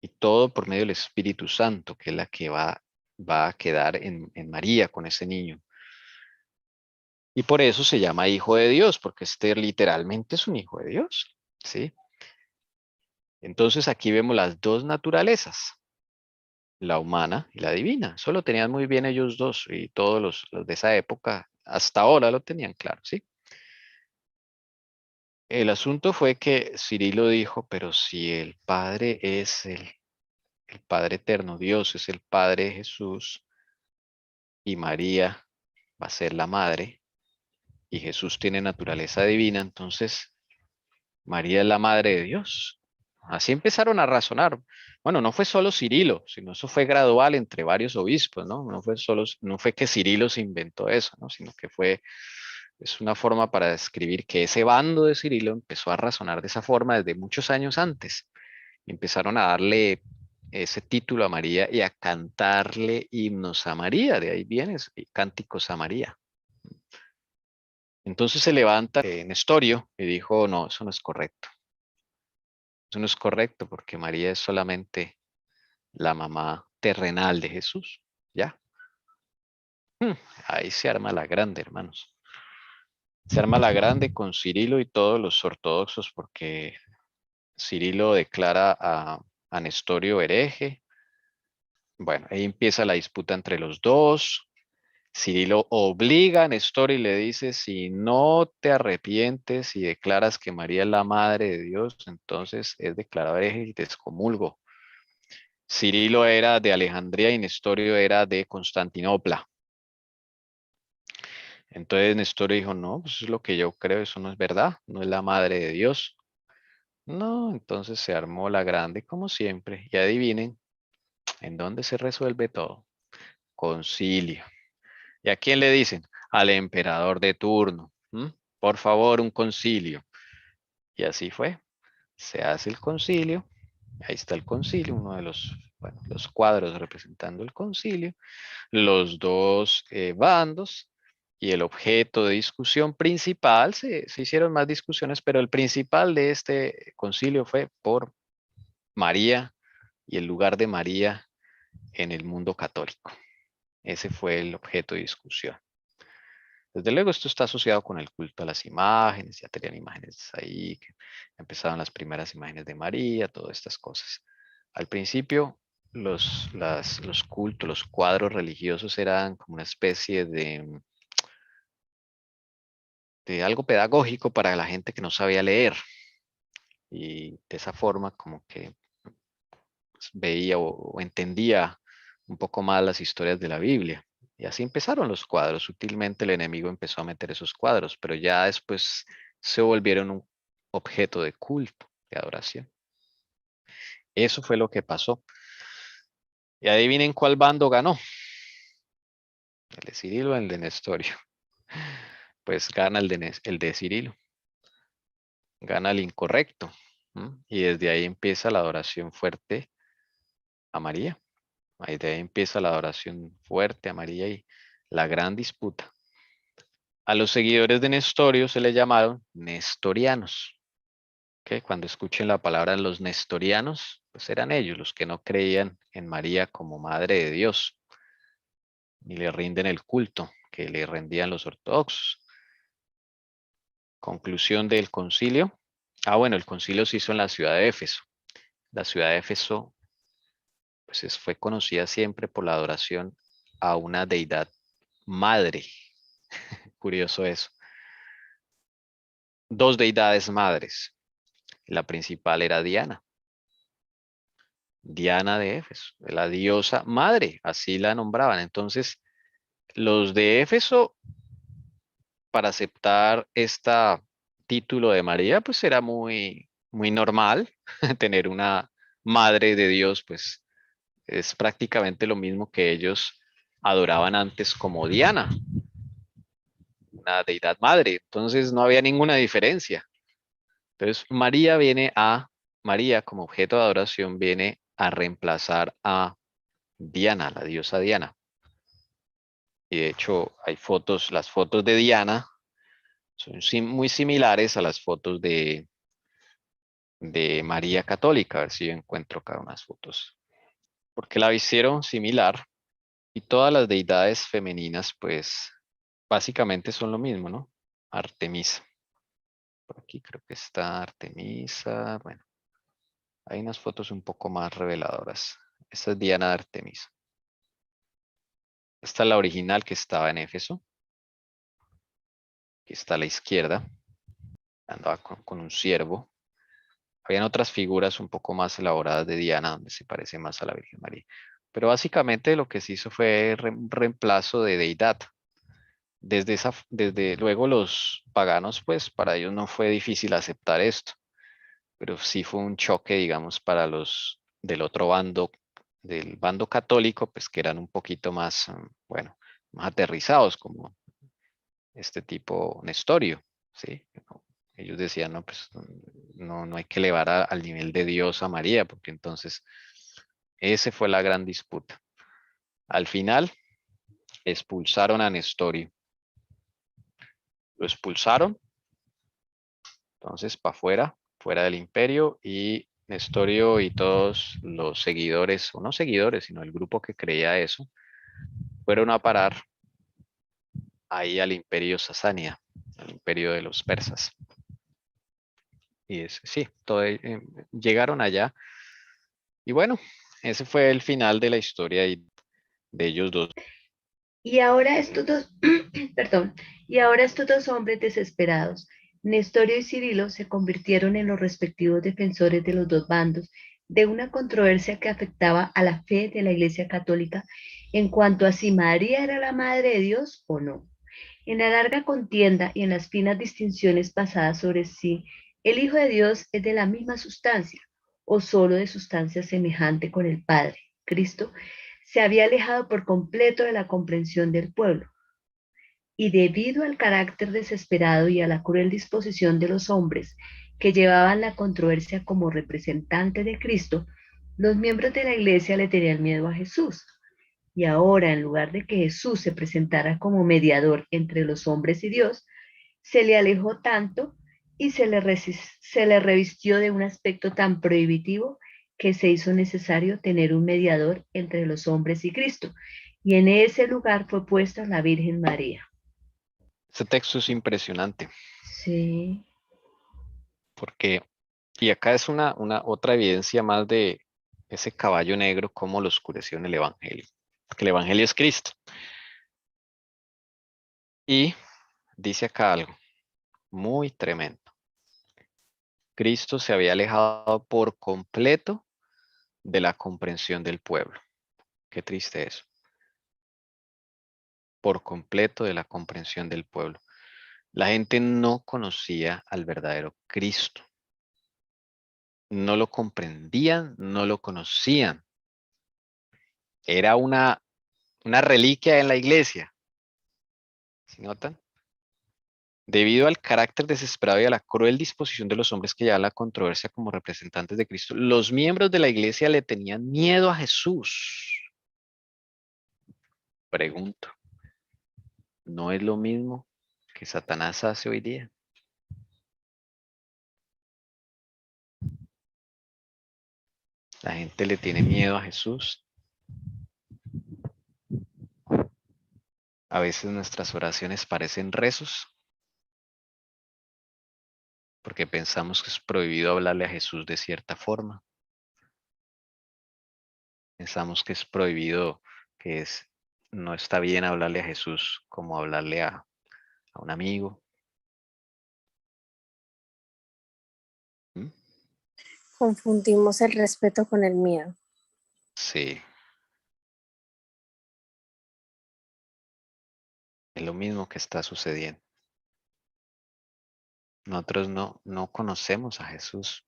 Y todo por medio del Espíritu Santo, que es la que va a quedar en María con ese niño. Y por eso se llama Hijo de Dios, porque este literalmente es un Hijo de Dios, ¿sí? Entonces aquí vemos las dos naturalezas, la humana y la divina. Eso lo tenían muy bien ellos dos y todos los de esa época hasta ahora lo tenían claro, ¿sí? El asunto fue que Cirilo dijo, pero si el Padre es el Padre eterno, Dios es el Padre de Jesús y María va a ser la madre y Jesús tiene naturaleza divina, entonces María es la madre de Dios. Así empezaron a razonar. Bueno, no fue solo Cirilo, sino eso fue gradual entre varios obispos, ¿no? No fue que Cirilo se inventó eso, ¿no? Sino que es una forma para describir que ese bando de Cirilo empezó a razonar de esa forma desde muchos años antes. Empezaron a darle ese título a María y a cantarle himnos a María, de ahí viene cánticos a María. Entonces se levanta Nestorio y dijo, no, eso no es correcto. Eso no es correcto porque María es solamente la mamá terrenal de Jesús. ¿Ya? Ahí se arma la grande, hermanos. Se arma la grande con Cirilo y todos los ortodoxos porque Cirilo declara a Nestorio hereje. Bueno, ahí empieza la disputa entre los dos. Cirilo obliga a Nestorio y le dice, si no te arrepientes y declaras que María es la madre de Dios, entonces es declarado hereje y te excomulgo. Cirilo era de Alejandría y Nestorio era de Constantinopla. Entonces Nestorio dijo, no, pues es lo que yo creo, eso no es verdad, no es la madre de Dios. No, entonces se armó la grande como siempre. Y adivinen, ¿en dónde se resuelve todo? Concilio. ¿Y a quién le dicen? Al emperador de turno. ¿M? Por favor, un concilio. Y así fue. Se hace el concilio. Ahí está el concilio, uno de los, bueno, los cuadros representando el concilio. Los dos bandos. Y el objeto de discusión principal, se hicieron más discusiones, pero el principal de este concilio fue por María y el lugar de María en el mundo católico. Ese fue el objeto de discusión. Desde luego esto está asociado con el culto a las imágenes, ya tenían imágenes ahí, que empezaron las primeras imágenes de María, todas estas cosas. Al principio los cultos, los cuadros religiosos eran como una especie de algo pedagógico para la gente que no sabía leer. Y de esa forma como que pues, veía o entendía un poco más las historias de la Biblia. Y así empezaron los cuadros. Sutilmente el enemigo empezó a meter esos cuadros, pero ya después se volvieron un objeto de culto, de adoración. Eso fue lo que pasó. Y adivinen cuál bando ganó. El de Cirilo o el de Nestorio. Pues gana el de Cirilo. Gana el incorrecto. Y desde ahí empieza la adoración fuerte a María. Ahí de ahí empieza la adoración fuerte a María y la gran disputa. A los seguidores de Nestorio se les llamaron nestorianos. ¿Ok? Cuando escuchen la palabra los nestorianos, pues eran ellos los que no creían en María como madre de Dios, ni le rinden el culto que le rendían los ortodoxos. Conclusión del concilio. Bueno, el concilio se hizo en la ciudad de Éfeso. La ciudad de Éfeso pues fue conocida siempre por la adoración a una deidad madre. Curioso eso. Dos deidades madres. La principal era Diana. Diana de Éfeso, la diosa madre, así la nombraban. Entonces, los de Éfeso, para aceptar este título de María, pues era muy, muy normal tener una madre de Dios, pues es prácticamente lo mismo que ellos adoraban antes como Diana, una deidad madre. Entonces, no había ninguna diferencia. Entonces, María como objeto de adoración viene a reemplazar a Diana, la diosa Diana. Y de hecho hay fotos, las fotos de Diana son muy similares a las fotos de María Católica. A ver si yo encuentro acá unas fotos. Porque la hicieron similar y todas las deidades femeninas pues básicamente son lo mismo, ¿no? Artemisa. Por aquí creo que está Artemisa. Bueno, hay unas fotos un poco más reveladoras. Esta es Diana de Artemisa. Esta es la original que estaba en Éfeso. Aquí está a la izquierda. Andaba con un ciervo. Habían otras figuras un poco más elaboradas de Diana, donde se parece más a la Virgen María. Pero básicamente lo que se hizo fue un reemplazo de deidad. Desde luego los paganos, pues para ellos no fue difícil aceptar esto. Pero sí fue un choque, digamos, para los del otro bando, del bando católico, pues que eran un poquito más, bueno, más aterrizados, como este tipo Nestorio, ¿sí? Ellos decían, no, pues no hay que elevar al nivel de Dios a María, porque entonces esa fue la gran disputa. Al final expulsaron a Nestorio. Lo expulsaron, entonces para afuera, fuera del imperio, y Nestorio y todos los seguidores, o no seguidores, sino el grupo que creía eso, fueron a parar ahí al imperio Sasánida, al imperio de los persas. Y sí, llegaron allá. Y bueno, ese fue el final de la historia de ellos dos. Y ahora estos dos, perdón, y ahora estos dos hombres desesperados, Nestorio y Cirilo, se convirtieron en los respectivos defensores de los dos bandos de una controversia que afectaba a la fe de la Iglesia Católica en cuanto a si María era la Madre de Dios o no. En la larga contienda y en las finas distinciones pasadas sobre si el Hijo de Dios es de la misma sustancia o solo de sustancia semejante con el Padre, Cristo, se había alejado por completo de la comprensión del pueblo. Y debido al carácter desesperado y a la cruel disposición de los hombres que llevaban la controversia como representante de Cristo, los miembros de la iglesia le tenían miedo a Jesús. Y ahora, en lugar de que Jesús se presentara como mediador entre los hombres y Dios, se le alejó tanto y se le revistió de un aspecto tan prohibitivo que se hizo necesario tener un mediador entre los hombres y Cristo. Y en ese lugar fue puesta la Virgen María. Este texto es impresionante Sí, porque, y acá es una otra evidencia más de ese caballo negro, cómo lo oscureció en el Evangelio. Que el Evangelio es Cristo. Y dice acá algo muy tremendo. Cristo se había alejado por completo de la comprensión del pueblo. Qué triste eso. Por completo de la comprensión del pueblo. La gente no conocía al verdadero Cristo. No lo comprendían, no lo conocían. Era una reliquia en la iglesia. ¿Sí notan? Debido al carácter desesperado y a la cruel disposición de los hombres que llevaban la controversia como representantes de Cristo, los miembros de la iglesia le tenían miedo a Jesús. Pregunto, ¿no es lo mismo que Satanás hace hoy día? La gente le tiene miedo a Jesús. A veces nuestras oraciones parecen rezos porque pensamos que es prohibido hablarle a Jesús de cierta forma. Pensamos que es prohibido, no está bien hablarle a Jesús como hablarle a un amigo. ¿Mm? Confundimos el respeto con el miedo. Sí. Es lo mismo que está sucediendo. Nosotros no conocemos a Jesús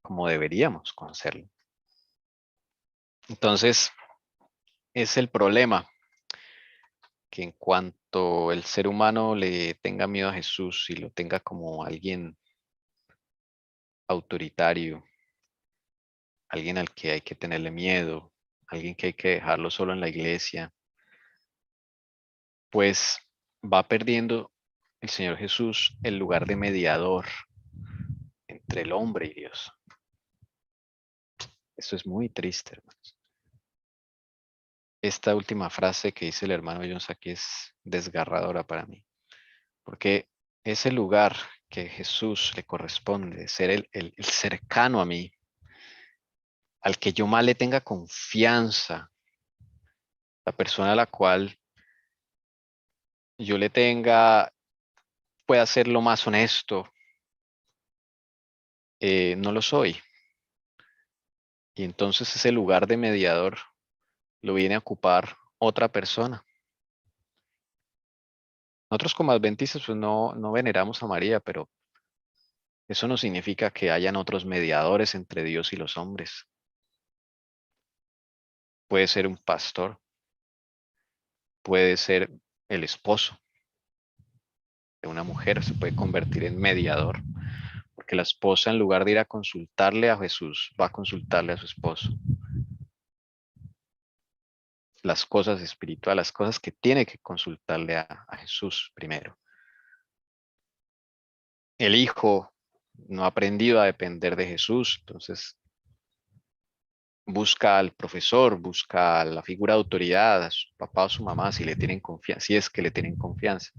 como deberíamos conocerlo. Entonces, es el problema que en cuanto el ser humano le tenga miedo a Jesús y lo tenga como alguien autoritario, alguien al que hay que tenerle miedo, alguien que hay que dejarlo solo en la iglesia, pues va perdiendo el Señor Jesús el lugar de mediador entre el hombre y Dios. Esto es muy triste, hermanos. Esta última frase que dice el hermano Jones aquí es desgarradora para mí, porque ese lugar que Jesús le corresponde, de ser el cercano a mí, al que yo más le tenga confianza, la persona a la cual yo le tenga, pueda ser lo más honesto, no lo soy. Y entonces ese lugar de mediador lo viene a ocupar otra persona. Nosotros como adventistas pues no veneramos a María, pero eso no significa que hayan otros mediadores entre Dios y los hombres. Puede ser un pastor, puede ser el esposo de una mujer, se puede convertir en mediador, porque la esposa en lugar de ir a consultarle a Jesús, va a consultarle a su esposo. Las cosas espirituales, las cosas que tiene que consultarle a Jesús primero. El hijo no ha aprendido a depender de Jesús, entonces busca al profesor, busca a la figura de autoridad, a su papá o su mamá, si le tienen confianza, si es que le tienen confianza.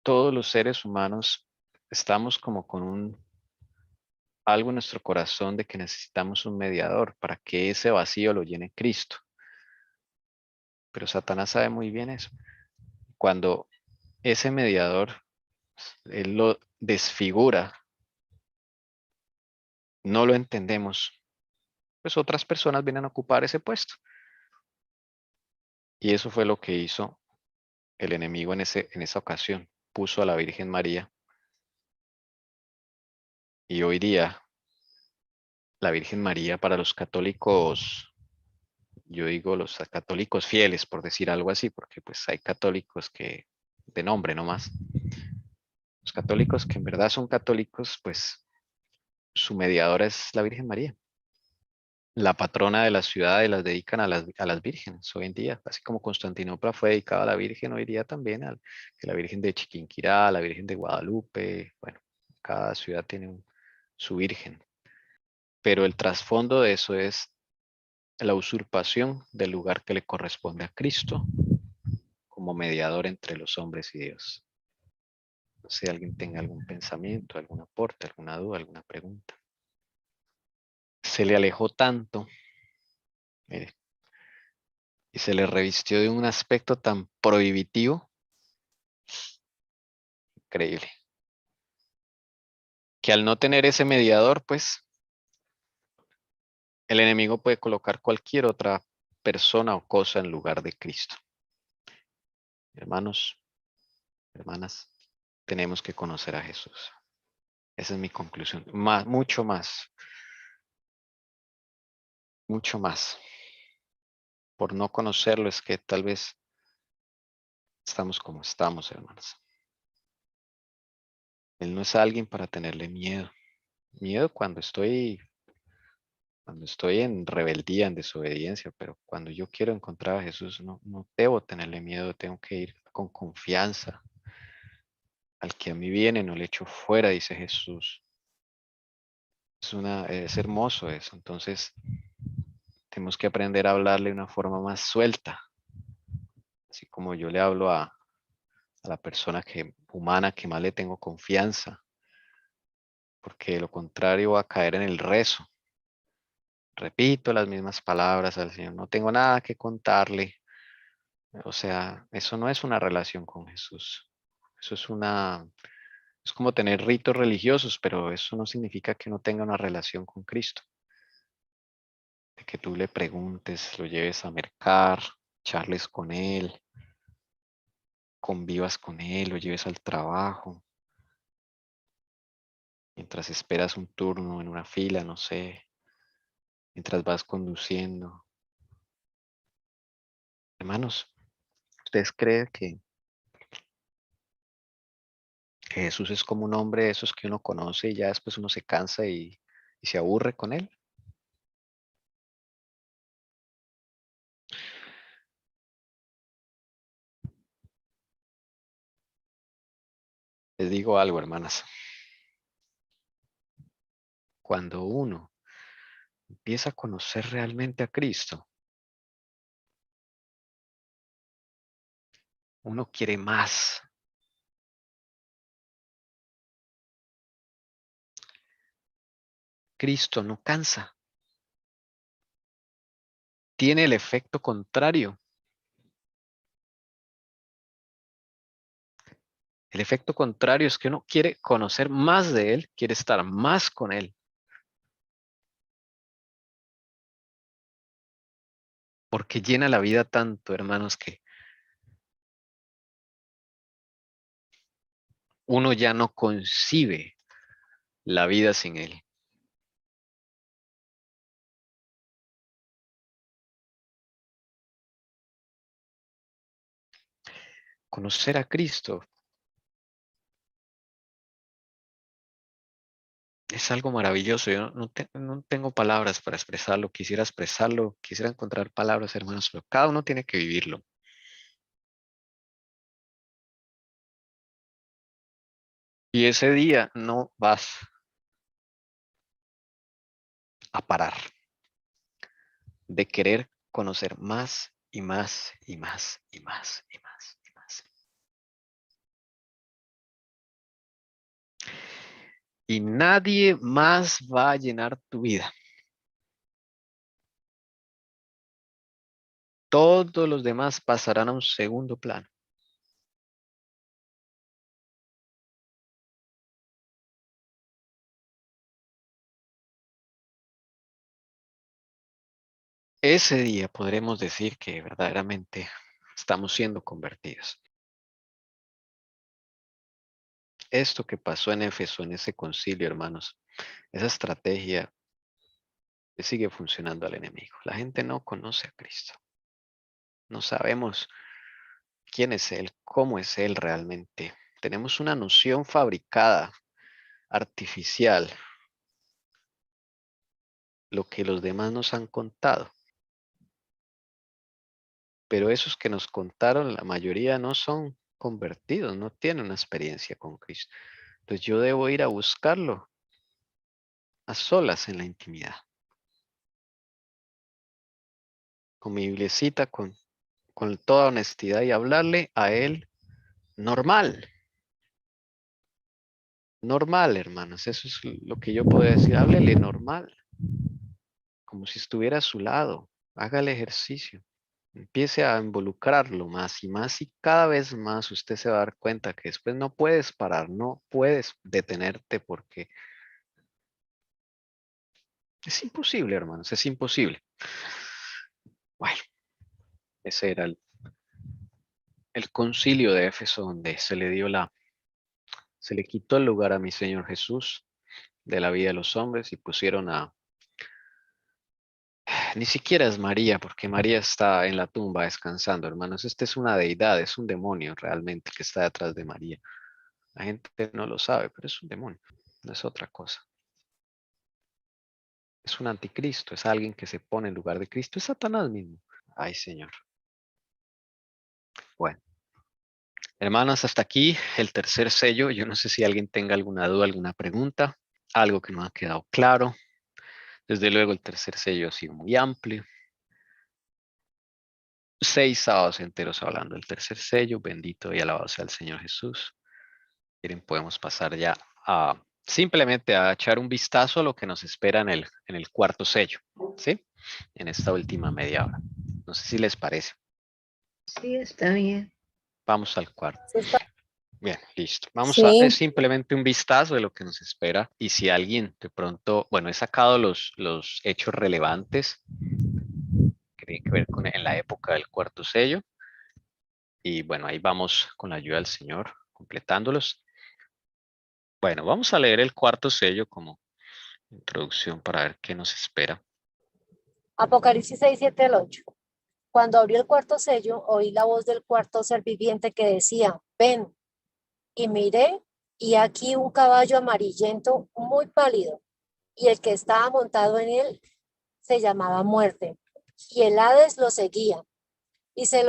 Todos los seres humanos estamos como con algo en nuestro corazón de que necesitamos un mediador para que ese vacío lo llene Cristo. Pero Satanás sabe muy bien eso. Cuando ese mediador, él lo desfigura, no lo entendemos, pues otras personas vienen a ocupar ese puesto. Y eso fue lo que hizo el enemigo en esa ocasión. Puso a la Virgen María. Y hoy día, la Virgen María para los católicos, yo digo los católicos fieles, por decir algo así, porque pues hay católicos que de nombre nomás. Los católicos que en verdad son católicos, pues su mediadora es la Virgen María. La patrona de la ciudad y las dedican a las vírgenes hoy en día, así como Constantinopla fue dedicada a la Virgen, hoy día también que la Virgen de Chiquinquirá, la Virgen de Guadalupe, bueno, cada ciudad tiene su Virgen. Pero el trasfondo de eso es la usurpación del lugar que le corresponde a Cristo como mediador entre los hombres y Dios. No sé si alguien tenga algún pensamiento, algún aporte, alguna duda, alguna pregunta. Se le alejó tanto, mire, y se le revistió de un aspecto tan prohibitivo, increíble, que al no tener ese mediador, pues el enemigo puede colocar cualquier otra persona o cosa en lugar de Cristo. Hermanos, hermanas, tenemos que conocer a Jesús. Esa es mi conclusión. Mucho más. Mucho más. Por no conocerlo es que tal vez estamos como estamos, hermanos. Él no es alguien para tenerle miedo. Miedo cuando estoy en rebeldía, en desobediencia, pero cuando yo quiero encontrar a Jesús, no debo tenerle miedo, tengo que ir con confianza. Al que a mí viene no le echo fuera, dice Jesús. Es hermoso eso. Entonces, tenemos que aprender a hablarle de una forma más suelta. Así como yo le hablo a la persona humana que más le tengo confianza. Porque de lo contrario va a caer en el rezo. Repito las mismas palabras al Señor. No tengo nada que contarle. O sea, eso no es una relación con Jesús. Eso es como tener ritos religiosos, pero eso no significa que no tenga una relación con Cristo. De que tú le preguntes, lo lleves a mercar, charles con Él, convivas con Él, lo lleves al trabajo, mientras esperas un turno en una fila, no sé, mientras vas conduciendo. Hermanos, ¿ustedes creen que Jesús es como un hombre de esos que uno conoce y ya después uno se cansa y se aburre con Él? Les digo algo, hermanas. Cuando uno empieza a conocer realmente a Cristo, uno quiere más. Cristo no cansa. Tiene el efecto contrario. El efecto contrario es que uno quiere conocer más de Él, quiere estar más con Él. Porque llena la vida tanto, hermanos, que uno ya no concibe la vida sin Él. Conocer a Cristo es algo maravilloso. Yo no tengo palabras para expresarlo. Quisiera encontrar palabras, hermanos, pero cada uno tiene que vivirlo. Y ese día no vas a parar de querer conocer más y más y más y más y más y más. Y nadie más va a llenar tu vida. Todos los demás pasarán a un segundo plano. Ese día podremos decir que verdaderamente estamos siendo convertidos. Esto que pasó en Éfeso, en ese concilio, hermanos, esa estrategia le sigue funcionando al enemigo. La gente no conoce a Cristo. No sabemos quién es Él, cómo es Él realmente. Tenemos una noción fabricada, artificial, lo que los demás nos han contado. Pero esos que nos contaron, la mayoría no son convertidos, no tienen una experiencia con Cristo. Entonces yo debo ir a buscarlo a solas en la intimidad. Con mi Bibliecita, con toda honestidad y hablarle a Él normal. Normal, hermanos. Eso es lo que yo puedo decir. Háblele normal. Como si estuviera a su lado. Haga el ejercicio. Empiece a involucrarlo más y cada vez más usted se va a dar cuenta que después no puedes parar, no puedes detenerte porque es imposible, hermanos, es imposible. Bueno, ese era el concilio de Éfeso donde se le quitó el lugar a mi Señor Jesús de la vida de los hombres y pusieron ni siquiera es María, porque María está en la tumba descansando, hermanos. Esta es una deidad, es un demonio realmente que está detrás de María. La gente no lo sabe, pero es un demonio, no es otra cosa. Es un anticristo, es alguien que se pone en lugar de Cristo, es Satanás mismo. Ay, Señor. Bueno, hermanos, hasta aquí el tercer sello. Yo no sé si alguien tenga alguna duda, alguna pregunta, algo que no ha quedado claro. Desde luego el tercer sello ha sido muy amplio. 6 sábados enteros hablando del tercer sello. Bendito y alabado sea el Señor Jesús. Quieren, podemos pasar ya a simplemente a echar un vistazo a lo que nos espera en el cuarto sello, ¿sí? En esta última media hora. No sé si les parece. Sí, está bien. Vamos al cuarto. Sí, está. Bien, listo. Vamos a Sí, simplemente un vistazo de lo que nos espera. Y si alguien de pronto, bueno, he sacado los hechos relevantes que tienen que ver con en la época del cuarto sello. Y bueno, ahí vamos con la ayuda del Señor, completándolos. Bueno, vamos a leer el cuarto sello como introducción para ver qué nos espera. Apocalipsis 6, 7 al 8. Cuando abrió el cuarto sello, oí la voz del cuarto ser viviente que decía, ven, y miré, y aquí un caballo amarillento muy pálido, y el que estaba montado en él se llamaba Muerte, y el Hades lo seguía, y se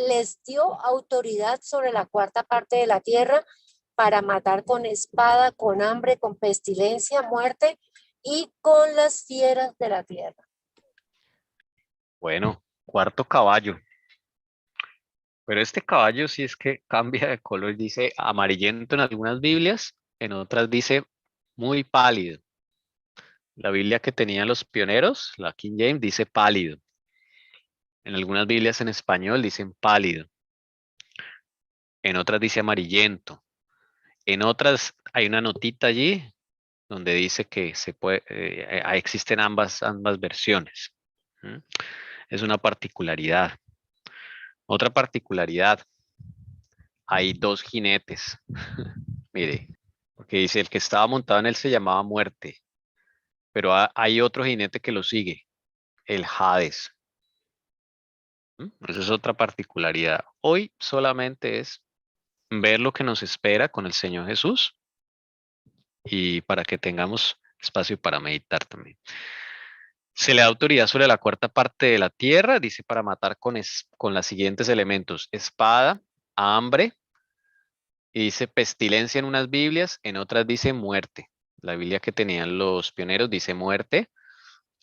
les dio autoridad sobre la cuarta parte de la tierra para matar con espada, con hambre, con pestilencia, muerte y con las fieras de la tierra. Bueno, cuarto caballo. Pero este caballo sí es que cambia de color, dice amarillento en algunas Biblias, en otras dice muy pálido. La Biblia que tenían los pioneros, la King James, dice pálido. En algunas Biblias en español dicen pálido. En otras dice amarillento. En otras hay una notita allí donde dice que se puede, existen ambas versiones. ¿Mm? Es una particularidad. Otra particularidad, hay dos jinetes. Mire, porque dice el que estaba montado en él se llamaba Muerte, pero hay otro jinete que lo sigue, el Hades. Esa es otra particularidad. Hoy solamente es ver lo que nos espera con el Señor Jesús y para que tengamos espacio para meditar también. Se le da autoridad sobre la cuarta parte de la tierra, dice para matar con los siguientes elementos: espada, hambre, y dice pestilencia en unas Biblias, en otras dice muerte. La Biblia que tenían los pioneros dice muerte,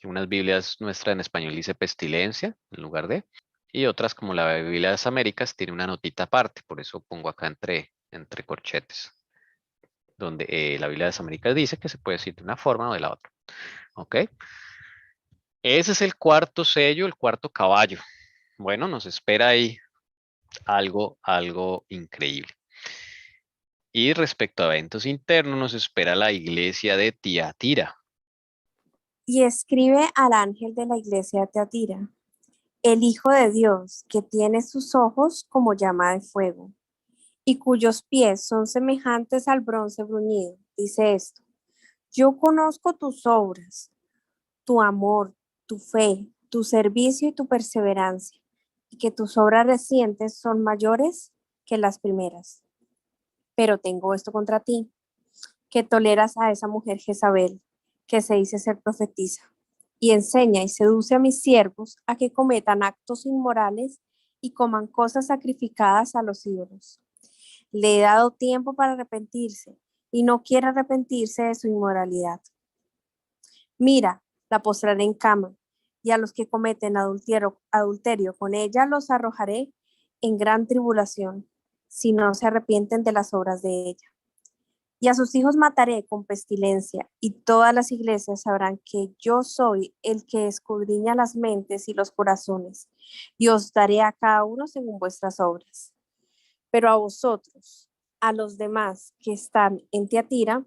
en unas Biblias nuestras en español dice pestilencia en lugar de, y otras como la Biblia de las Américas tiene una notita aparte, por eso pongo acá entre corchetes, donde la Biblia de las Américas dice que se puede decir de una forma o de la otra. ¿Ok? Ese es el cuarto sello, el cuarto caballo. Bueno, nos espera ahí algo increíble. Y respecto a eventos internos, nos espera la iglesia de Tiatira. Y escribe al ángel de la iglesia de Teatira, el Hijo de Dios, que tiene sus ojos como llama de fuego, y cuyos pies son semejantes al bronce bruñido, dice esto: yo conozco tus obras, tu amor, tu fe, tu servicio y tu perseverancia, y que tus obras recientes son mayores que las primeras. Pero tengo esto contra ti, que toleras a esa mujer Jezabel, que se dice ser profetisa, y enseña y seduce a mis siervos a que cometan actos inmorales y coman cosas sacrificadas a los ídolos. Le he dado tiempo para arrepentirse, y no quiere arrepentirse de su inmoralidad. Mira, la postraré en cama, y a los que cometen adulterio con ella los arrojaré en gran tribulación, si no se arrepienten de las obras de ella. Y a sus hijos mataré con pestilencia, y todas las iglesias sabrán que yo soy el que escudriña las mentes y los corazones, y os daré a cada uno según vuestras obras. Pero a vosotros, a los demás que están en Tiatira,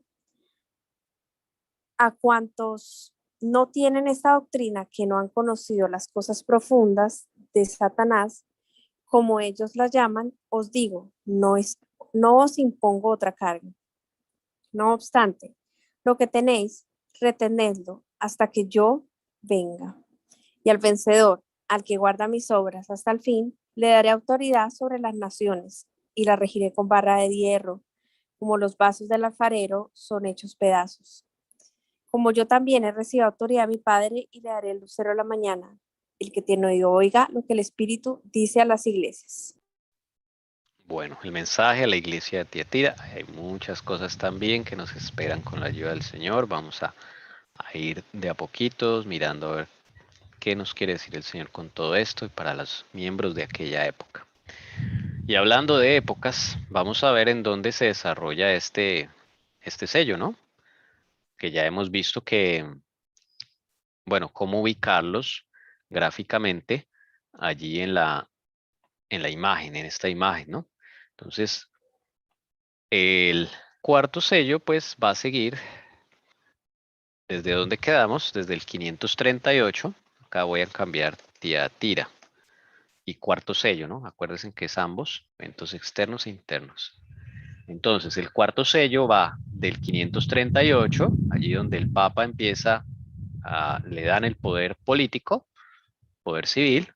a cuantos no tienen esta doctrina, que no han conocido las cosas profundas de Satanás, como ellos las llaman, os digo, no os impongo otra carga. No obstante, lo que tenéis, retenedlo hasta que yo venga. Y al vencedor, al que guarda mis obras hasta el fin, le daré autoridad sobre las naciones y la regiré con barra de hierro, como los vasos del alfarero son hechos pedazos. Como yo también he recibido autoridad de mi Padre, y le daré el lucero de la mañana. El que tiene oído oiga lo que el Espíritu dice a las iglesias. Bueno, el mensaje a la iglesia de Tiatira. Hay muchas cosas también que nos esperan con la ayuda del Señor. Vamos a ir de a poquitos mirando a ver qué nos quiere decir el Señor con todo esto y para los miembros de aquella época. Y hablando de épocas, vamos a ver en dónde se desarrolla este sello, ¿no? Que ya hemos visto que, bueno, cómo ubicarlos gráficamente allí en la imagen, en esta imagen, ¿no? Entonces, el cuarto sello, pues, va a seguir desde donde quedamos, desde el 538. Acá voy a cambiar Tiatira. Y cuarto sello, ¿no? Acuérdense que es ambos, eventos externos e internos. Entonces, el cuarto sello va del 538, allí donde el Papa empieza, le dan el poder político, poder civil,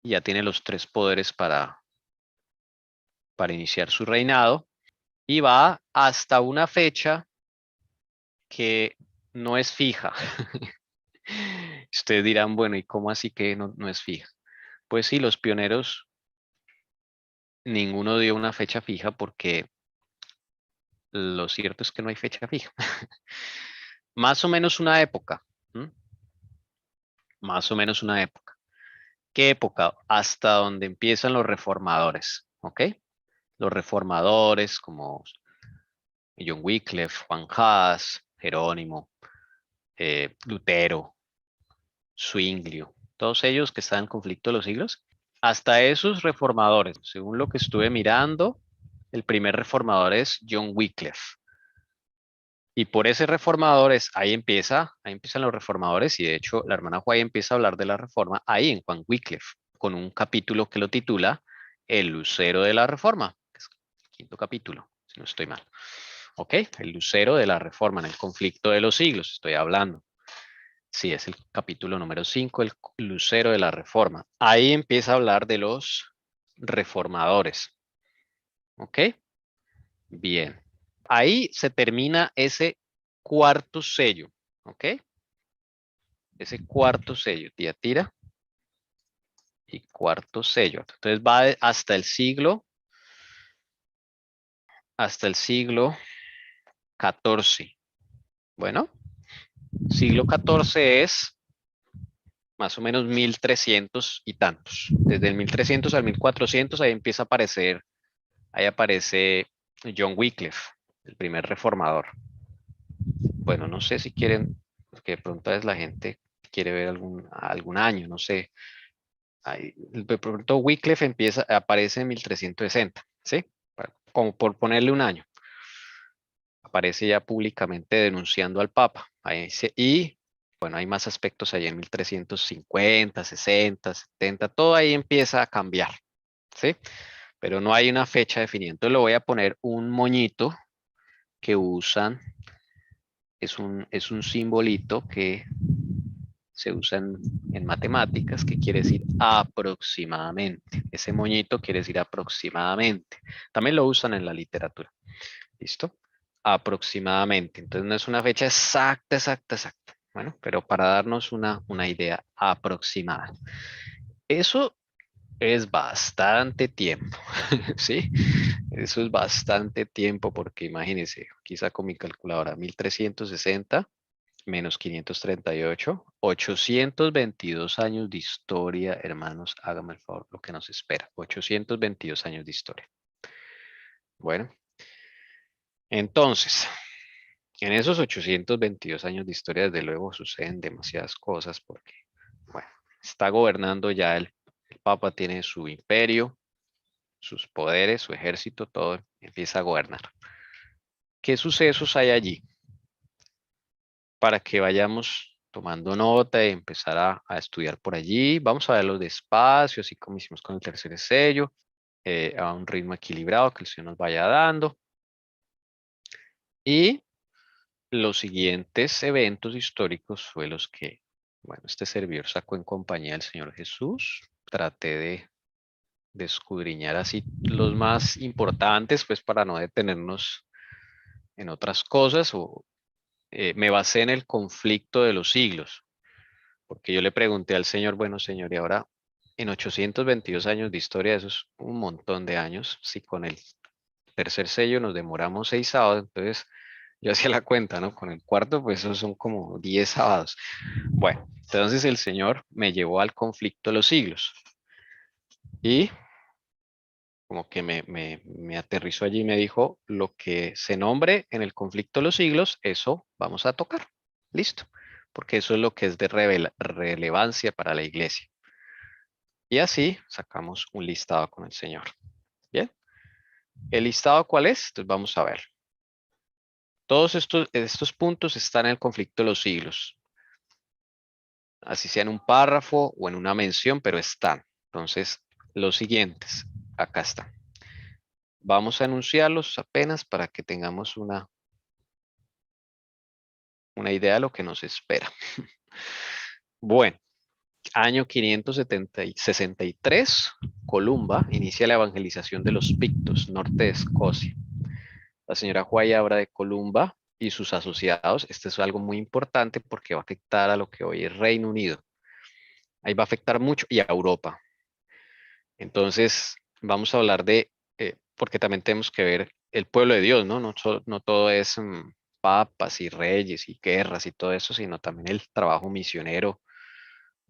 y ya tiene los tres poderes para iniciar su reinado, y va hasta una fecha que no es fija. Ustedes dirán, bueno, ¿y cómo así que no es fija? Pues sí, los pioneros, ninguno dio una fecha fija porque lo cierto es que no hay fecha fija. Más o menos una época. Más o menos una época. ¿Qué época? Hasta donde empiezan los reformadores. ¿Ok? Los reformadores como John Wycliffe, Juan Hus, Jerónimo, Lutero, Zwinglio, todos ellos que están en conflicto de los siglos. Hasta esos reformadores, según lo que estuve mirando, el primer reformador es John Wycliffe. Y por ese reformadores, ahí empiezan los reformadores, y de hecho la hermana White empieza a hablar de la reforma ahí en Juan Wycliffe, con un capítulo que lo titula El Lucero de la Reforma, que es el quinto capítulo, si no estoy mal. ¿Ok? El Lucero de la Reforma, en el conflicto de los siglos, estoy hablando. Sí, es el capítulo número 5, el Lucero de la Reforma. Ahí empieza a hablar de los reformadores. ¿Ok? Bien. Ahí se termina ese cuarto sello, ¿ok? Ese cuarto sello, Tiatira y cuarto sello. Entonces va hasta el siglo XIV. Bueno, siglo XIV es más o menos 1300 y tantos. Desde el 1300 al 1400 ahí empieza a aparecer, ahí aparece John Wycliffe. el primer reformador. Bueno, no sé si quieren, porque de pronto es la gente quiere ver algún año, no sé. De pronto Wycliffe aparece en 1360, ¿sí? Como por ponerle un año. Aparece ya públicamente denunciando al Papa. Y bueno, hay más aspectos ahí en 1350, 60, 70, todo ahí empieza a cambiar, ¿sí? Pero no hay una fecha definida. Entonces le voy a poner un moñito que usan, es un simbolito que se usa en matemáticas, que quiere decir aproximadamente. Ese moñito quiere decir aproximadamente. También lo usan en la literatura. ¿Listo? Aproximadamente. Entonces no es una fecha exacta, exacta, exacta. Bueno, pero para darnos una idea aproximada. Eso es bastante tiempo, ¿sí? Eso es bastante tiempo porque imagínense, aquí saco mi calculadora, 1360 menos 538, 822 años de historia, hermanos, hágame el favor, lo que nos espera, 822 años de historia. Bueno, entonces, en esos 822 años de historia, desde luego suceden demasiadas cosas porque, bueno, está gobernando ya el Papa tiene su imperio, sus poderes, su ejército, todo empieza a gobernar. ¿Qué sucesos hay allí? Para que vayamos tomando nota y empezar a estudiar por allí. Vamos a verlo despacio, así como hicimos con el tercer sello, a un ritmo equilibrado que el Señor nos vaya dando. Y los siguientes eventos históricos fue los que, bueno, este servidor sacó en compañía del Señor Jesús. Traté de escudriñar así los más importantes, pues para no detenernos en otras cosas, o me basé en el conflicto de los siglos, porque yo le pregunté al Señor, bueno, Señor, y ahora en 822 años de historia, eso es un montón de años, si con el tercer sello nos demoramos 6 sábados, entonces yo hacía la cuenta, ¿no? Con el cuarto, pues esos son como 10 sábados. Bueno, entonces el Señor me llevó al conflicto de los siglos y como que me aterrizó allí y me dijo, lo que se nombre en el conflicto de los siglos, eso vamos a tocar. Listo. Porque eso es lo que es de relevancia para la iglesia. Y así sacamos un listado con el Señor. Bien. ¿El listado cuál es? Entonces vamos a ver. Todos estos puntos están en el conflicto de los siglos. Así sea en un párrafo o en una mención, pero están. Entonces, los siguientes, acá están. Vamos a enunciarlos apenas para que tengamos una idea de lo que nos espera. Bueno, año 563, Columba inicia la evangelización de los pictos, norte de Escocia. La señora Guayabra de Columba y sus asociados, este es algo muy importante porque va a afectar a lo que hoy es Reino Unido. Ahí va a afectar mucho y a Europa. Entonces, vamos a hablar porque también tenemos que ver el pueblo de Dios, ¿no? No todo es papas y reyes y guerras y todo eso, sino también el trabajo misionero,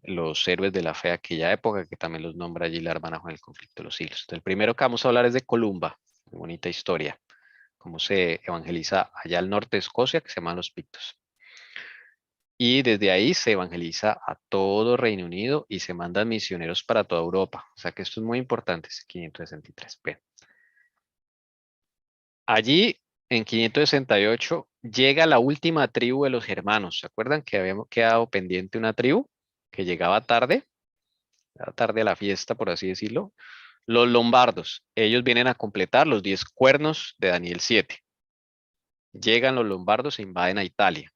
los héroes de la fe de aquella época, que también los nombra allí la hermana Juan el conflicto de los siglos. Entonces, el primero que vamos a hablar es de Columba, muy bonita historia, cómo se evangeliza allá al norte de Escocia, que se llaman los pictos. Y desde ahí se evangeliza a todo Reino Unido y se mandan misioneros para toda Europa. O sea que esto es muy importante, es 563. Bien. Allí, en 568, llega la última tribu de los germanos. ¿Se acuerdan que habíamos quedado pendiente una tribu que llegaba tarde a la fiesta, por así decirlo? Los lombardos. Ellos vienen a completar los 10 cuernos de Daniel 7. Llegan los lombardos e invaden a Italia.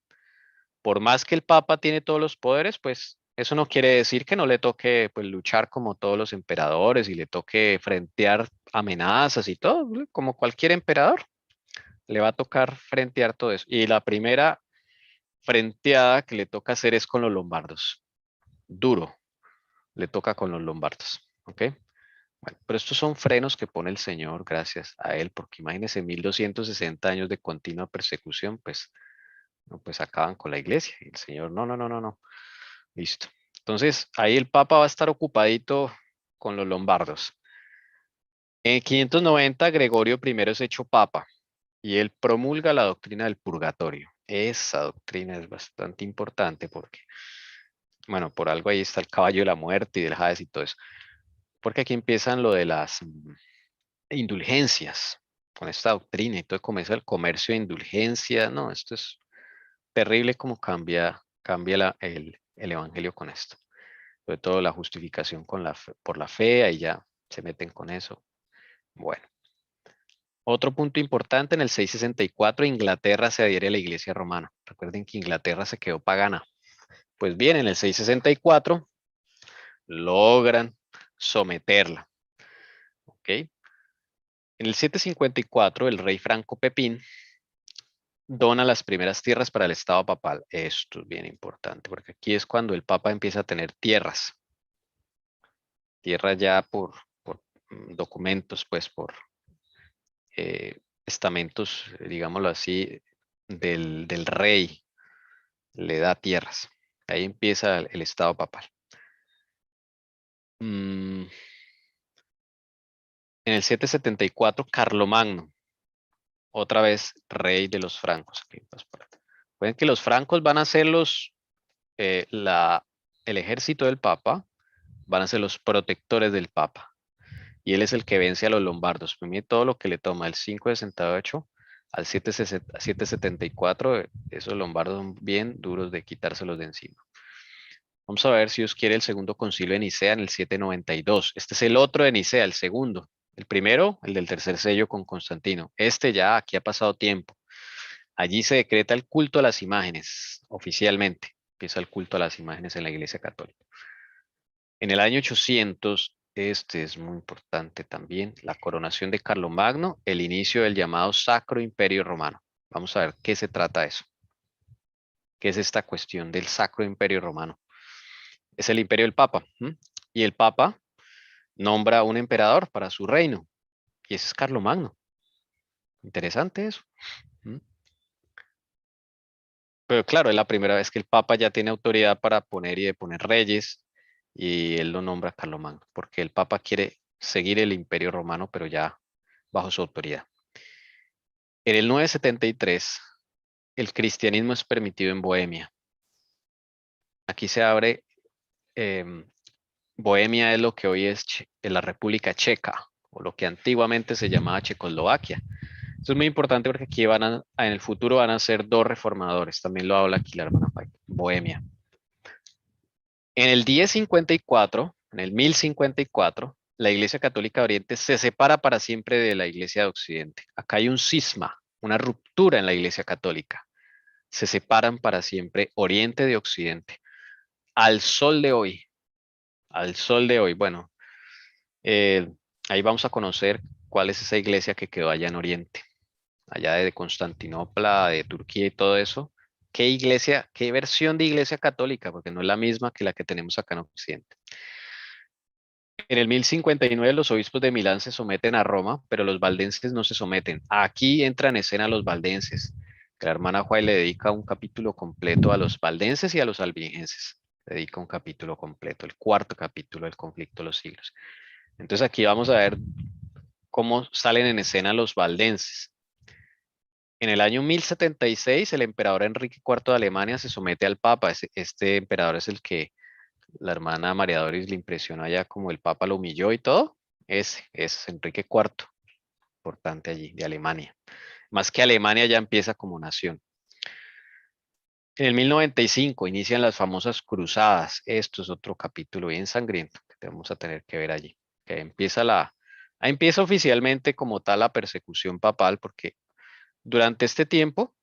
Por más que el Papa tiene todos los poderes, pues eso no quiere decir que no le toque pues, luchar como todos los emperadores y le toque frentear amenazas y todo, como cualquier emperador. Le va a tocar frentear todo eso. Y la primera frenteada que le toca hacer es con los lombardos. Duro, le toca con los lombardos. ¿Ok? Bueno, pero estos son frenos que pone el Señor gracias a Él, porque imagínense 1260 años de continua persecución, pues, no, pues acaban con la iglesia. Y el Señor, no, no, no, no, no. Listo. Entonces, ahí el Papa va a estar ocupadito con los lombardos. En 590, Gregorio I es hecho Papa. Y él promulga la doctrina del purgatorio. Esa doctrina es bastante importante porque, bueno, por algo ahí está el caballo de la muerte y del Hades y todo eso. Porque aquí empiezan lo de las indulgencias con esta doctrina y todo comienza el comercio de indulgencias. No, esto es terrible como cambia el evangelio con esto. Sobre todo la justificación con por la fe, ahí ya se meten con eso. Bueno. Otro punto importante, en el 664 Inglaterra se adhiere a la Iglesia Romana. Recuerden que Inglaterra se quedó pagana. Pues bien, en el 664 logran someterla. ¿Ok? En el 754 el rey Franco Pepín dona las primeras tierras para el Estado papal. Esto es bien importante porque aquí es cuando el Papa empieza a tener tierras. Tierras ya por documentos, pues por estamentos, digámoslo así, del rey. Le da tierras. Ahí empieza el Estado papal. En el 774, Carlomagno, otra vez rey de los francos. Pueden que los francos van a ser el ejército del Papa, van a ser los protectores del Papa. Y él es el que vence a los lombardos. Pues mire todo lo que le toma el 568 al 774. Esos lombardos son bien duros de quitárselos de encima. Vamos a ver si Dios quiere el segundo concilio de Nicea en el 792. Este es el otro de Nicea, el segundo. El primero, el del tercer sello con Constantino. Este ya aquí ha pasado tiempo. Allí se decreta el culto a las imágenes, oficialmente. Empieza el culto a las imágenes en la Iglesia Católica. En el año 800, este es muy importante también, la coronación de Carlomagno, el inicio del llamado Sacro Imperio Romano. Vamos a ver qué se trata eso. ¿Qué es esta cuestión del Sacro Imperio Romano? Es el imperio del Papa. Y el Papa nombra un emperador para su reino. Y ese es Carlomagno. Interesante eso. Pero claro, es la primera vez que el Papa ya tiene autoridad para poner y deponer reyes. Y él lo nombra Carlomagno. Porque el Papa quiere seguir el imperio romano, pero ya bajo su autoridad. En el 973, el cristianismo es permitido en Bohemia. Aquí se abre... Bohemia es lo que hoy es la República Checa, o lo que antiguamente se llamaba Checoslovaquia. Eso es muy importante porque aquí en el futuro van a ser dos reformadores. También lo habla aquí la hermana Pike. Bohemia. En el 1054, en el 1054, la Iglesia Católica de Oriente se separa para siempre de la Iglesia de Occidente. Acá hay un cisma, una ruptura en la Iglesia Católica. Se separan para siempre Oriente de Occidente. Al sol de hoy, bueno, ahí vamos a conocer cuál es esa iglesia que quedó allá en Oriente, allá de Constantinopla, de Turquía y todo eso. ¿Qué iglesia, qué versión de iglesia católica? Porque no es la misma que la que tenemos acá en Occidente. En el 1059 los obispos de Milán se someten a Roma, pero los valdenses no se someten. Aquí entran en escena los valdenses. La hermana Juárez le dedica un capítulo completo a los valdenses y a los albigenses. Le dedica un capítulo completo, el cuarto capítulo del conflicto de los siglos. Entonces aquí vamos a ver cómo salen en escena los valdenses. En el año 1076, el emperador Enrique IV de Alemania se somete al Papa. Este emperador es el que la hermana María Doris le impresionó allá, como el Papa lo humilló y todo. Ese es Enrique IV, importante allí, de Alemania. Más que Alemania ya empieza como nación. En el 1095 inician las famosas cruzadas. Esto es otro capítulo bien sangriento que vamos a tener que ver allí. Que empieza oficialmente como tal la persecución papal, porque durante este tiempo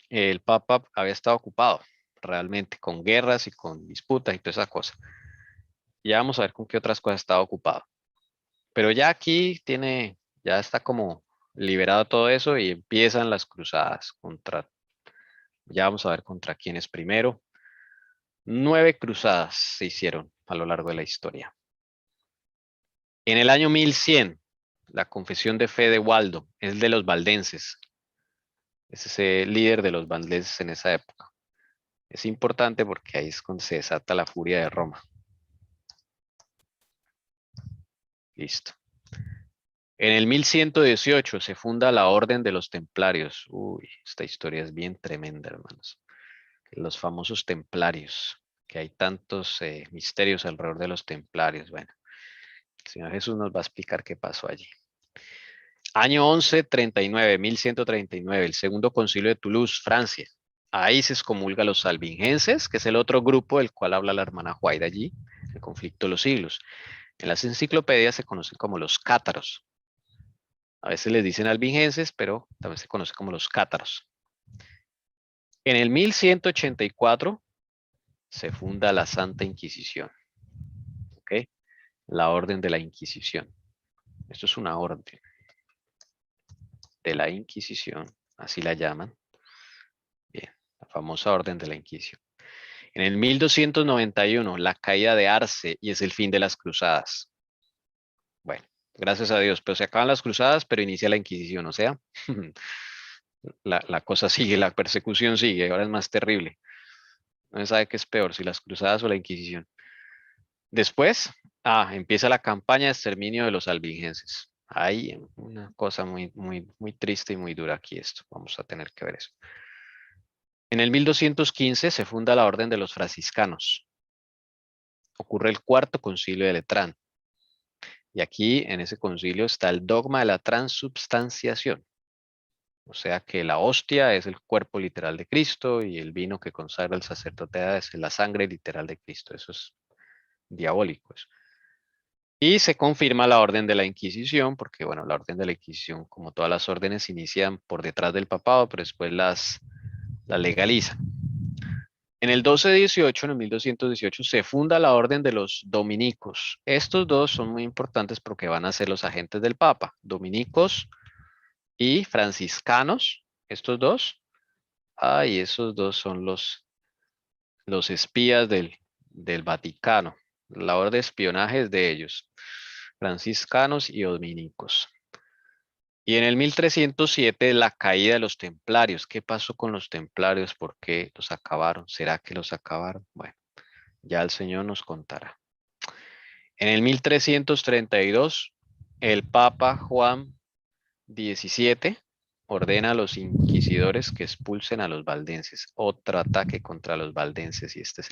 el Papa había estado ocupado realmente con guerras y con disputas y toda esa cosa. Ya vamos a ver con qué otras cosas estaba ocupado. Pero ya aquí ya está como liberado todo eso y empiezan las cruzadas ya vamos a ver contra quién es primero. 9 cruzadas se hicieron a lo largo de la historia. En el año 1100, la confesión de fe de Waldo es de los valdenses. Es ese líder de los valdenses en esa época. Es importante porque ahí es cuando se desata la furia de Roma. Listo. En el 1118 se funda la Orden de los Templarios. Uy, esta historia es bien tremenda, hermanos. Los famosos templarios, que hay tantos misterios alrededor de los templarios. Bueno, el Señor Jesús nos va a explicar qué pasó allí. Año 1139, 1139, el segundo concilio de Toulouse, Francia. Ahí se excomulga a los albigenses, que es el otro grupo del cual habla la hermana White allí, el conflicto de los siglos. En las enciclopedias se conocen como los cátaros. A veces les dicen albigenses, pero también se conoce como los cátaros. En el 1184 se funda la Santa Inquisición. ¿Ok? La Orden de la Inquisición. Esto es una orden de la Inquisición, así la llaman. Bien, la famosa Orden de la Inquisición. En el 1291, la caída de Arce y es el fin de las cruzadas. Bueno, gracias a Dios, pero se acaban las cruzadas, pero inicia la Inquisición, o sea, la cosa sigue, la persecución sigue, ahora es más terrible. No se sabe qué es peor, si las cruzadas o la Inquisición. Después, empieza la campaña de exterminio de los albigenses. Hay una cosa muy, muy, muy triste y muy dura aquí esto. Vamos a tener que ver eso. En el 1215 se funda la Orden de los Franciscanos. Ocurre el cuarto concilio de Letrán. Y aquí, en ese concilio, está el dogma de la transubstanciación. O sea que la hostia es el cuerpo literal de Cristo y el vino que consagra el sacerdote es la sangre literal de Cristo. Eso es diabólico. Eso. Y se confirma la orden de la Inquisición, porque bueno, la orden de la Inquisición, como todas las órdenes, inician por detrás del papado, pero después las legalizan. En el 1218, en el 1218, se funda la orden de los dominicos. Estos dos son muy importantes porque van a ser los agentes del Papa, dominicos y franciscanos. Estos dos, y esos dos son los espías del Vaticano. La labor de espionaje es de ellos, franciscanos y dominicos. Y en el 1307, la caída de los templarios. ¿Qué pasó con los templarios? ¿Por qué los acabaron? ¿Será que los acabaron? Bueno, ya el Señor nos contará. En el 1332, el Papa Juan XVII ordena a los inquisidores que expulsen a los valdenses. Otro ataque contra los valdenses, y este es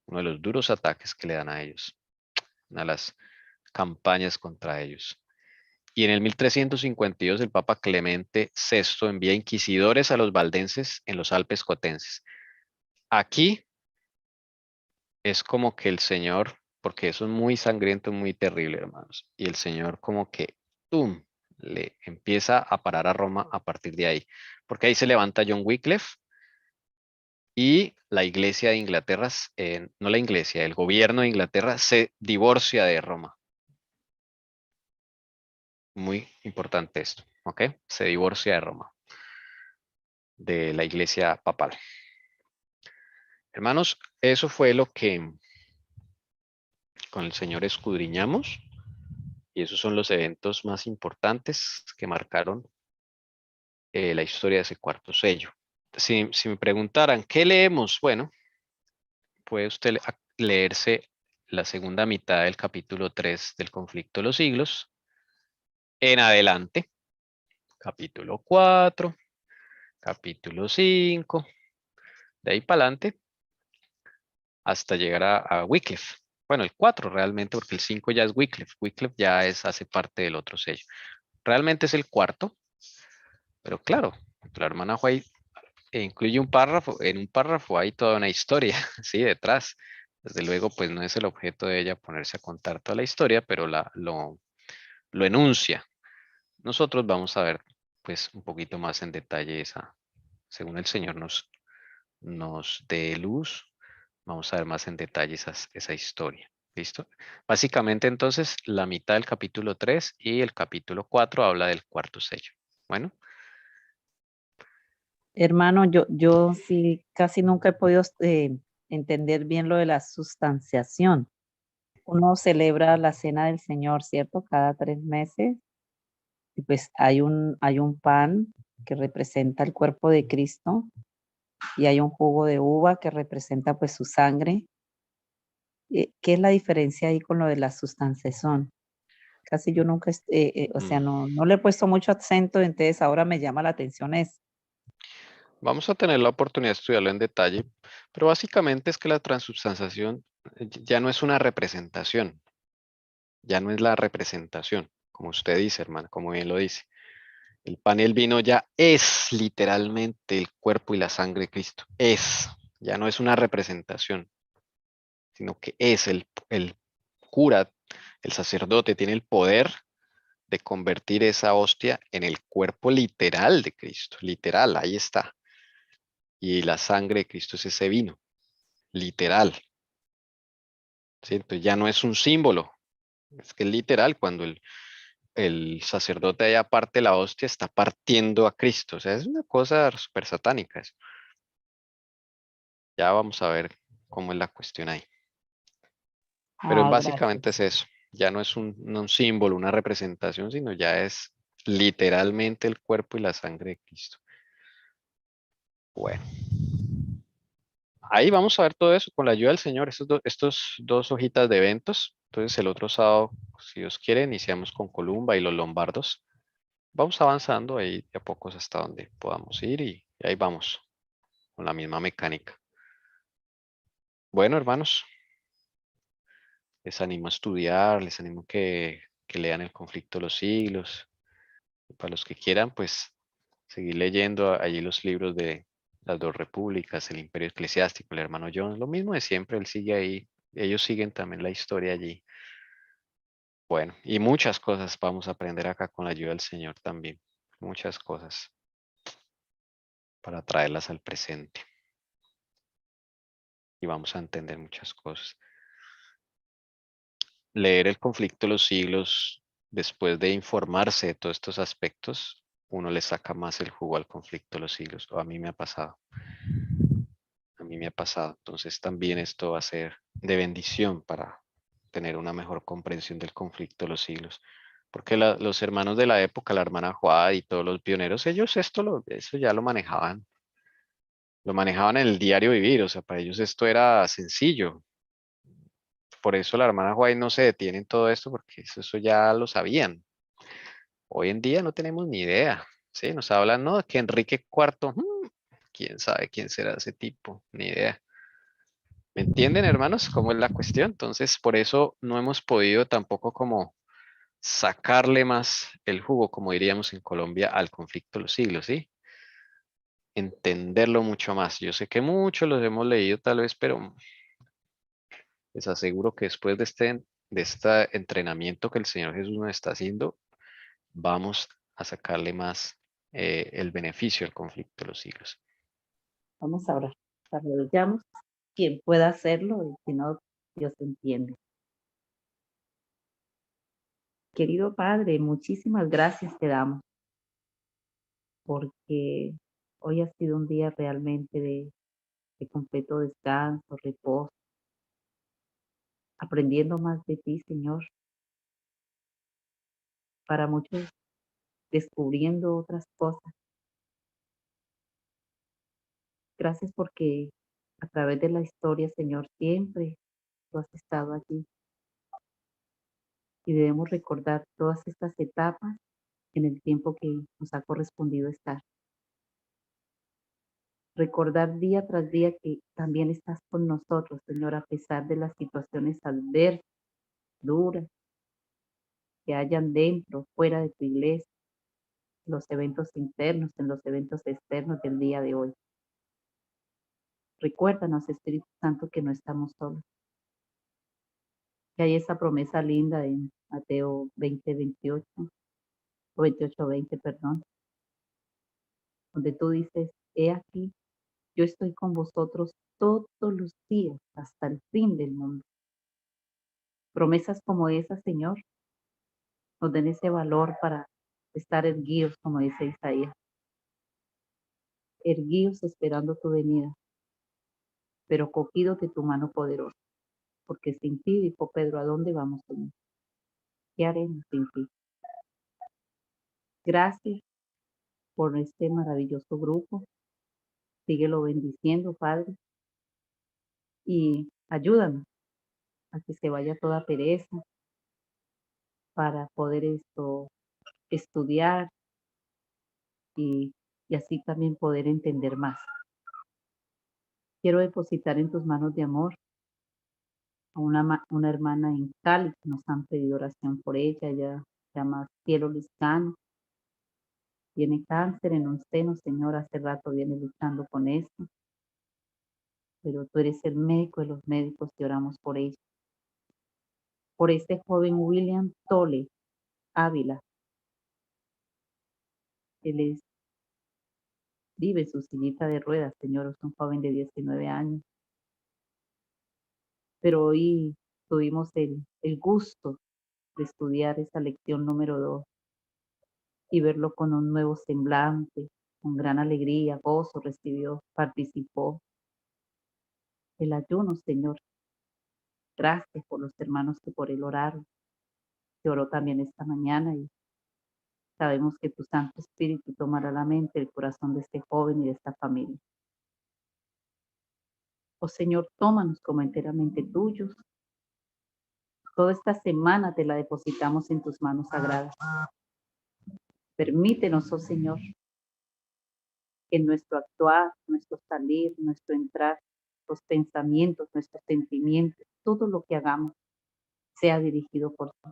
uno de los duros ataques que le dan a ellos. Una de las campañas contra ellos. Y en el 1352 el Papa Clemente VI envía inquisidores a los valdenses en los Alpes cotenses. Aquí es como que el Señor, porque eso es muy sangriento, muy terrible, hermanos, y el Señor como que, ¡pum!, le empieza a parar a Roma a partir de ahí, porque ahí se levanta John Wycliffe y la Iglesia de Inglaterra, no la Iglesia, el gobierno de Inglaterra se divorcia de Roma. Muy importante esto, ¿ok? Se divorcia de Roma, de la iglesia papal. Hermanos, eso fue lo que con el Señor escudriñamos y esos son los eventos más importantes que marcaron la historia de ese cuarto sello. Si me preguntaran, ¿qué leemos? Bueno, puede usted leerse la segunda mitad del capítulo 3 del conflicto de los siglos en adelante, capítulo 4, capítulo 5, de ahí para adelante, hasta llegar a Wycliffe. Bueno, el 4 realmente, porque el 5 ya es Wycliffe. Wycliffe ya hace parte del otro sello. Realmente es el cuarto, pero claro, la hermana White incluye un párrafo, en un párrafo hay toda una historia, ¿sí? Detrás. Desde luego, pues no es el objeto de ella ponerse a contar toda la historia, pero lo enuncia. Nosotros vamos a ver, pues, un poquito más en detalle según el Señor nos dé luz, vamos a ver más en detalle esa historia. ¿Listo? Básicamente entonces la mitad del capítulo 3 y el capítulo 4 habla del cuarto sello. Bueno. Hermano, yo sí casi nunca he podido entender bien lo de la sustanciación. Uno celebra la Cena del Señor, ¿cierto? Cada 3 meses. Y pues hay un pan que representa el cuerpo de Cristo y hay un jugo de uva que representa pues su sangre. ¿Qué es la diferencia ahí con lo de la sustanciación? Casi yo nunca, o sea, no le he puesto mucho acento, entonces ahora me llama la atención eso. Vamos a tener la oportunidad de estudiarlo en detalle, pero básicamente es que la transubstanciación ya no es una representación, ya no es la representación, como usted dice, hermano, como bien lo dice. El pan y el vino ya es literalmente el cuerpo y la sangre de Cristo. Ya no es una representación, sino que es el cura, el sacerdote, tiene el poder de convertir esa hostia en el cuerpo literal de Cristo. Literal, ahí está. Y la sangre de Cristo es ese vino, literal. ¿Sí? Entonces ya no es un símbolo, es que es literal cuando el sacerdote allá parte la hostia, está partiendo a Cristo. O sea, es una cosa súper satánica eso. Ya vamos a ver cómo es la cuestión ahí. Pero Gracias. básicamente es eso. Ya no es un símbolo, una representación, sino ya es literalmente el cuerpo y la sangre de Cristo. Bueno, ahí vamos a ver todo eso con la ayuda del Señor, estos dos hojitas de eventos. Entonces el otro sábado, si Dios quiere, iniciamos con Columba y los lombardos. Vamos avanzando ahí de a pocos hasta donde podamos ir y ahí vamos con la misma mecánica. Bueno, hermanos, les animo a estudiar, les animo que lean El conflicto de los siglos. Y para los que quieran, pues seguir leyendo allí los libros de las dos repúblicas, el Imperio Eclesiástico, el hermano Jones, lo mismo de siempre, él sigue ahí, ellos siguen también la historia allí. Bueno, y muchas cosas vamos a aprender acá con la ayuda del Señor también, muchas cosas para traerlas al presente. Y vamos a entender muchas cosas. Leer El conflicto de los siglos después de informarse de todos estos aspectos, uno le saca más el jugo al conflicto de los siglos, o a mí me ha pasado. A mí me ha pasado. Entonces también esto va a ser de bendición para tener una mejor comprensión del conflicto de los siglos. Porque los hermanos de la época, la hermana Juá y todos los pioneros, ellos eso ya lo manejaban. Lo manejaban en el diario vivir, o sea, para ellos esto era sencillo. Por eso la hermana Juá no se detiene en todo esto, porque eso ya lo sabían. Hoy en día no tenemos ni idea. Sí, nos hablan, ¿no? Que Enrique IV, quién sabe quién será ese tipo, ni idea. ¿Me entienden, hermanos? ¿Cómo es la cuestión? Entonces, por eso no hemos podido tampoco como sacarle más el jugo, como diríamos en Colombia, al conflicto de los siglos, ¿sí? Entenderlo mucho más. Yo sé que muchos los hemos leído tal vez, pero les aseguro que después de este entrenamiento que el Señor Jesús nos está haciendo, vamos a sacarle más el beneficio al conflicto de los siglos. Vamos a orar. Arrodillamos. Quien pueda hacerlo, y si no, Dios entiende. Querido Padre, muchísimas gracias te damos, porque hoy ha sido un día realmente de completo descanso, reposo, aprendiendo más de ti, Señor. Para muchos, descubriendo otras cosas. Gracias porque a través de la historia, Señor, siempre tú has estado allí. Y debemos recordar todas estas etapas en el tiempo que nos ha correspondido estar. Recordar día tras día que también estás con nosotros, Señor, a pesar de las situaciones adversas, duras, que hayan dentro, fuera de tu iglesia, los eventos internos, en los eventos externos del día de hoy. Recuérdanos, Espíritu Santo, que no estamos solos. Que hay esa promesa linda en Mateo 20:28, o 28:20, perdón, donde tú dices, he aquí, yo estoy con vosotros todos los días hasta el fin del mundo. Promesas como esas, Señor, nos den ese valor para estar erguidos, como dice Isaías, erguidos esperando tu venida, pero cogidos de tu mano poderosa, porque sin ti, dijo Pedro, ¿a dónde vamos, Señor? ¿Qué haremos sin ti? Gracias por este maravilloso grupo. Síguelo bendiciendo, Padre, y ayúdanos a que se vaya toda pereza, para poder estudiar y así también poder entender más. Quiero depositar en tus manos de amor a una hermana en Cali que nos han pedido oración por ella. Ella se llama Cielo Lizcano. Tiene cáncer en un seno, Señor, hace rato viene luchando con esto, pero tú eres el médico de los médicos y oramos por ella. Por este joven William Tole Ávila. Él vive su sillita de ruedas, Señor, es un joven de 19 años. Pero hoy tuvimos el gusto de estudiar esa lección número 2 y verlo con un nuevo semblante, con gran alegría, gozo, recibió, participó. El ayuno, Señor. Gracias por los hermanos que por él oraron. Se oró también esta mañana y sabemos que tu Santo Espíritu tomará la mente, el corazón de este joven y de esta familia. Oh Señor, tómanos como enteramente tuyos. Toda esta semana te la depositamos en tus manos sagradas. Permítenos, oh Señor, que nuestro actuar, nuestro salir, nuestro entrar, los pensamientos, nuestros sentimientos, todo lo que hagamos sea dirigido por ti.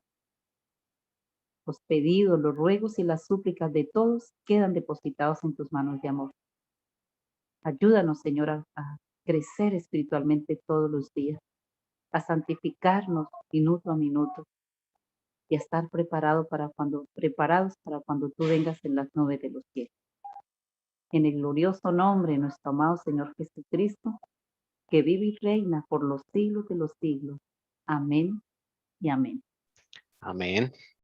Los pedidos, los ruegos y las súplicas de todos quedan depositados en tus manos de amor. Ayúdanos, Señor, a crecer espiritualmente todos los días, a santificarnos minuto a minuto y a estar preparados para cuando tú vengas en las nubes de los cielos. En el glorioso nombre de nuestro amado Señor Jesucristo, que vive y reina por los siglos de los siglos. Amén y amén. Amén.